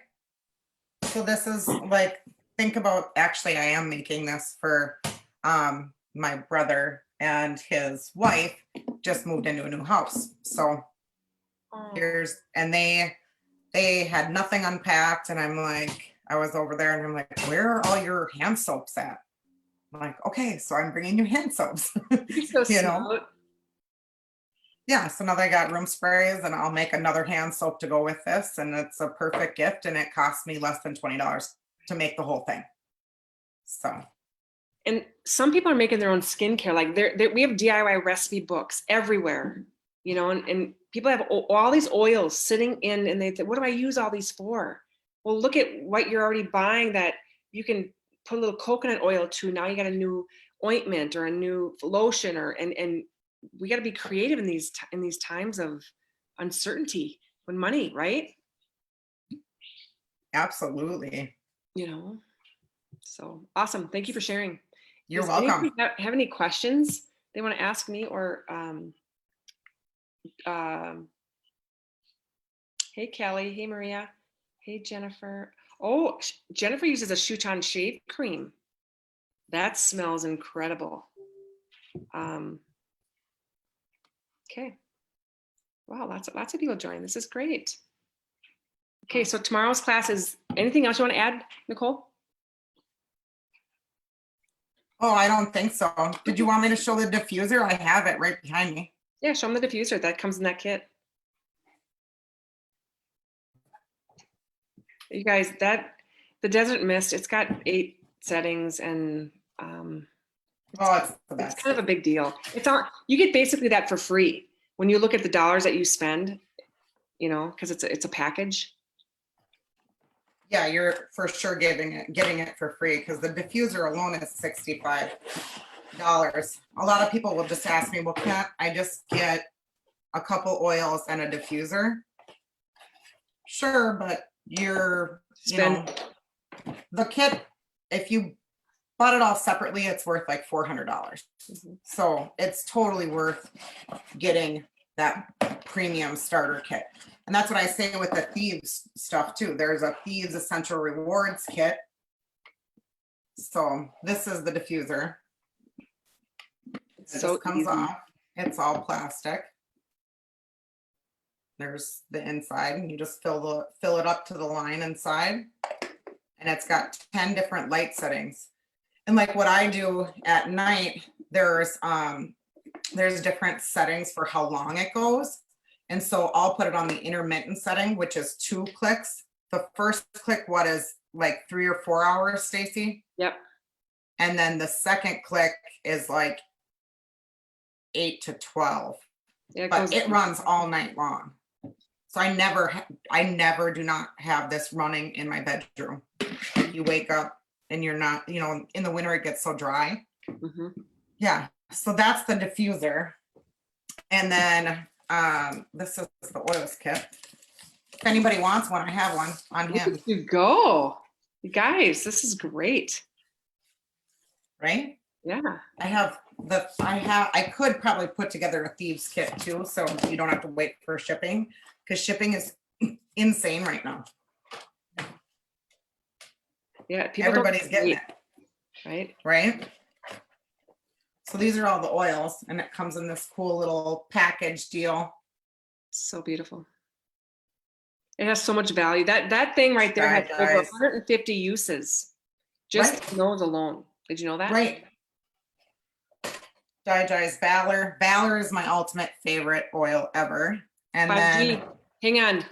So this is like, think about, actually I am making this for my brother and his wife just moved into a new house. So and they had nothing unpacked, and I'm like, I was over there and I'm like, where are all your hand soaps at? I'm like, okay, so I'm bringing you hand soaps. So smart. Yeah, so now they got room sprays, and I'll make another hand soap to go with this, and it's a perfect gift, and it cost me less than $20 to make the whole thing. So. And some people are making their own skincare. Like we have DIY recipe books everywhere, and people have all these oils sitting in, and they think, what do I use all these for? Well, look at what you're already buying that you can put a little coconut oil to. Now you got a new ointment or a new lotion, and we got to be creative in these times of uncertainty with money, right? Absolutely. So awesome. Thank you for sharing. You're welcome. Have any questions they want to ask me, or hey Kelly, hey Maria, hey Jennifer. Oh, Jennifer uses a Shuchan shave cream. That smells incredible. Okay. Wow, lots of people join. This is great. Okay, so tomorrow's class is, anything else you want to add, Nicole? Oh, I don't think so. Did you want me to show the diffuser? I have it right behind me. Yeah, show them the diffuser that comes in that kit. You guys, the Desert Mist, it's got 8 settings, and Oh, it's the it's best. kind of a big deal. You get basically that for free when you look at the dollars that you spend, because it's a package. Yeah, you're for sure getting it for free because the diffuser alone is $65. A lot of people will just ask me, well, can't I just get a couple oils and a diffuser? Sure, but the kit, if you bought it all separately, it's worth like $400. Mm-hmm. So it's totally worth getting that premium starter kit. And that's what I say with the Thieves stuff too. There's a Thieves Essential Rewards kit. So this is the diffuser. It just comes off. It's all plastic. There's the inside, and you just fill it up to the line inside. And it's got 10 different light settings. And like what I do at night, there's different settings for how long it goes. And so I'll put it on the intermittent setting, which is 2 clicks. The first click, what is like 3 or 4 hours, Stacy? Yep. And then the second click is like 8 to 12. Yeah, but it runs all night long. So I never do not have this running in my bedroom. You wake up and you're not, in the winter it gets so dry. Mm-hmm. Yeah. So that's the diffuser. And then this is the oils kit. If anybody wants one, I have one on him. Look at you go. You guys, this is great. Right? Yeah. I could probably put together a Thieves kit too, so you don't have to wait for shipping, because shipping is insane right now. Yeah, everybody's getting it. Right? Right? So these are all the oils, and it comes in this cool little package deal. So beautiful. It has so much value. That thing right there has over 150 uses. Just those alone. Did you know that? Right. Digize Valor. Valor is my ultimate favorite oil ever. And 5G. Then hang on.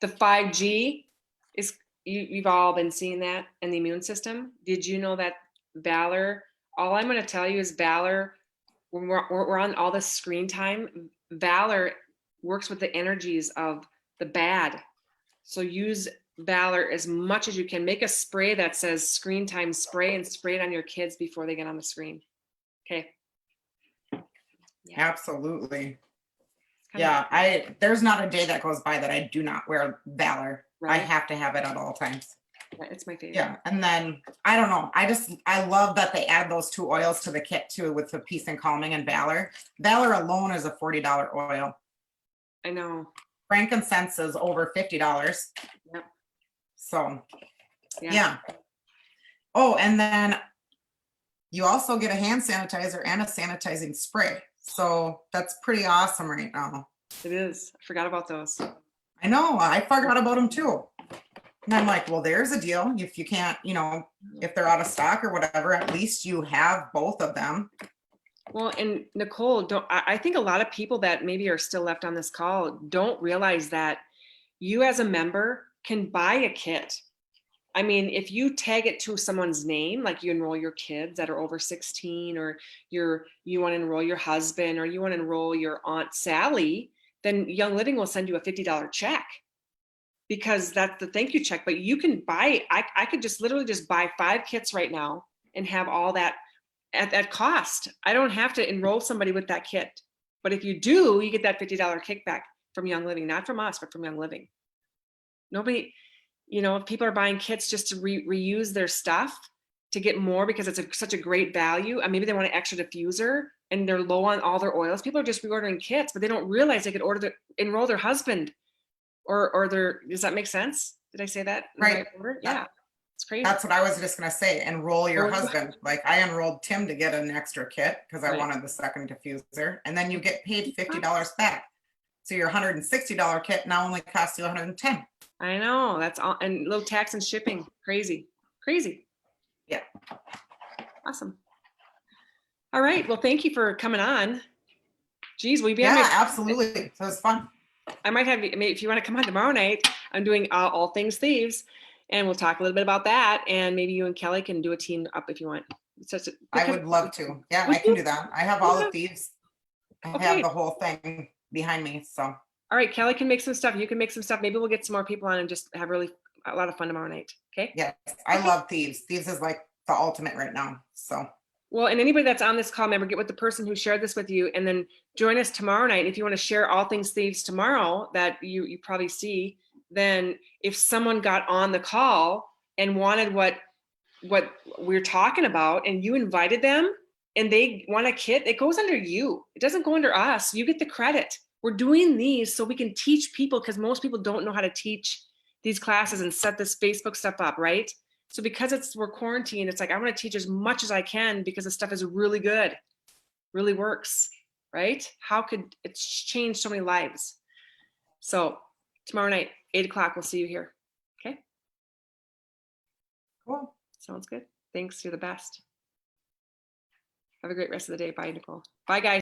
The 5G is, you've all been seeing that in the immune system. Did you know that Valor, all I'm going to tell you is Valor, when we're on all this screen time, Valor works with the energies of the bad. So use Valor as much as you can. Make a spray that says screen time spray and spray it on your kids before they get on the screen. Okay. Yeah. Absolutely. Yeah, there's not a day that goes by that I do not wear Valor. Right. I have to have it at all times. Yeah, it's my favorite. Yeah, and then I don't know. I love that they add those 2 oils to the kit too, with the Peace and Calming and Valor. Valor alone is a $40 oil. I know. Frankincense is over $50. Yep. So, yeah. Oh, and then you also get a hand sanitizer and a sanitizing spray. So that's pretty awesome right now. It is. I forgot about those. I know. I forgot about them too. And I'm like, well, there's a deal. If you can't, if they're out of stock or whatever, at least you have both of them. Well, and Nicole, I think a lot of people that maybe are still left on this call don't realize that you as a member can buy a kit. I mean, if you tag it to someone's name, like you enroll your kids that are over 16, or you want to enroll your husband, or you want to enroll your Aunt Sally, then Young Living will send you a $50 check, because that's the thank you check. But you can buy, I could just literally just buy 5 kits right now and have all that at that cost. I don't have to enroll somebody with that kit. But if you do, you get that $50 kickback from Young Living, not from us, but from Young Living. Nobody, if people are buying kits just to reuse their stuff to get more because it's such a great value, and maybe they want an extra diffuser and they're low on all their oils, people are just reordering kits, but they don't realize they could enroll their husband or their, does that make sense? Did I say that? Right. Yeah. It's crazy. That's what I was just gonna say, enroll your Oh, husband. Like I enrolled Tim to get an extra kit because I Right. wanted the second diffuser, and then you get paid $50 back. So your $160 kit now only costs you 110. I know, that's all, and low tax and shipping, crazy, crazy. Yeah. Awesome. All right, well, thank you for coming on. Geez, will you be on Yeah, my, absolutely. So it's fun. I might have, maybe if you want to come on tomorrow night, I'm doing all things thieves, and we'll talk a little bit about that, and maybe you and Kelly can do a team up if you want. It's such a, I would love to. Yeah, Would I can you? do that. I have all Yeah. the thieves. I have Okay. the whole thing behind me. So All right, Kelly can make some stuff. You can make some stuff. Maybe we'll get some more people on and just have really a lot of fun tomorrow night. Okay. yes, I Okay. love thieves. Thieves is like the ultimate right now. So Well, and anybody that's on this call, remember, get with the person who shared this with you, and then join us tomorrow night. If you want to share all things thieves tomorrow that you probably see, then if someone got on the call and wanted what we're talking about, and you invited them, and they want a kit, it goes under you. It doesn't go under us. You get the credit. We're doing these so we can teach people, because most people don't know how to teach these classes and set this Facebook stuff up, right? So because we're quarantined, it's like I want to teach as much as I can because the stuff is really good, really works, right? How could it's changed so many lives? So tomorrow night, 8 o'clock, we'll see you here. Okay. cool. Sounds good. Thanks. You're the best. Have a great rest of the day. Bye, Nicole. Bye, guys.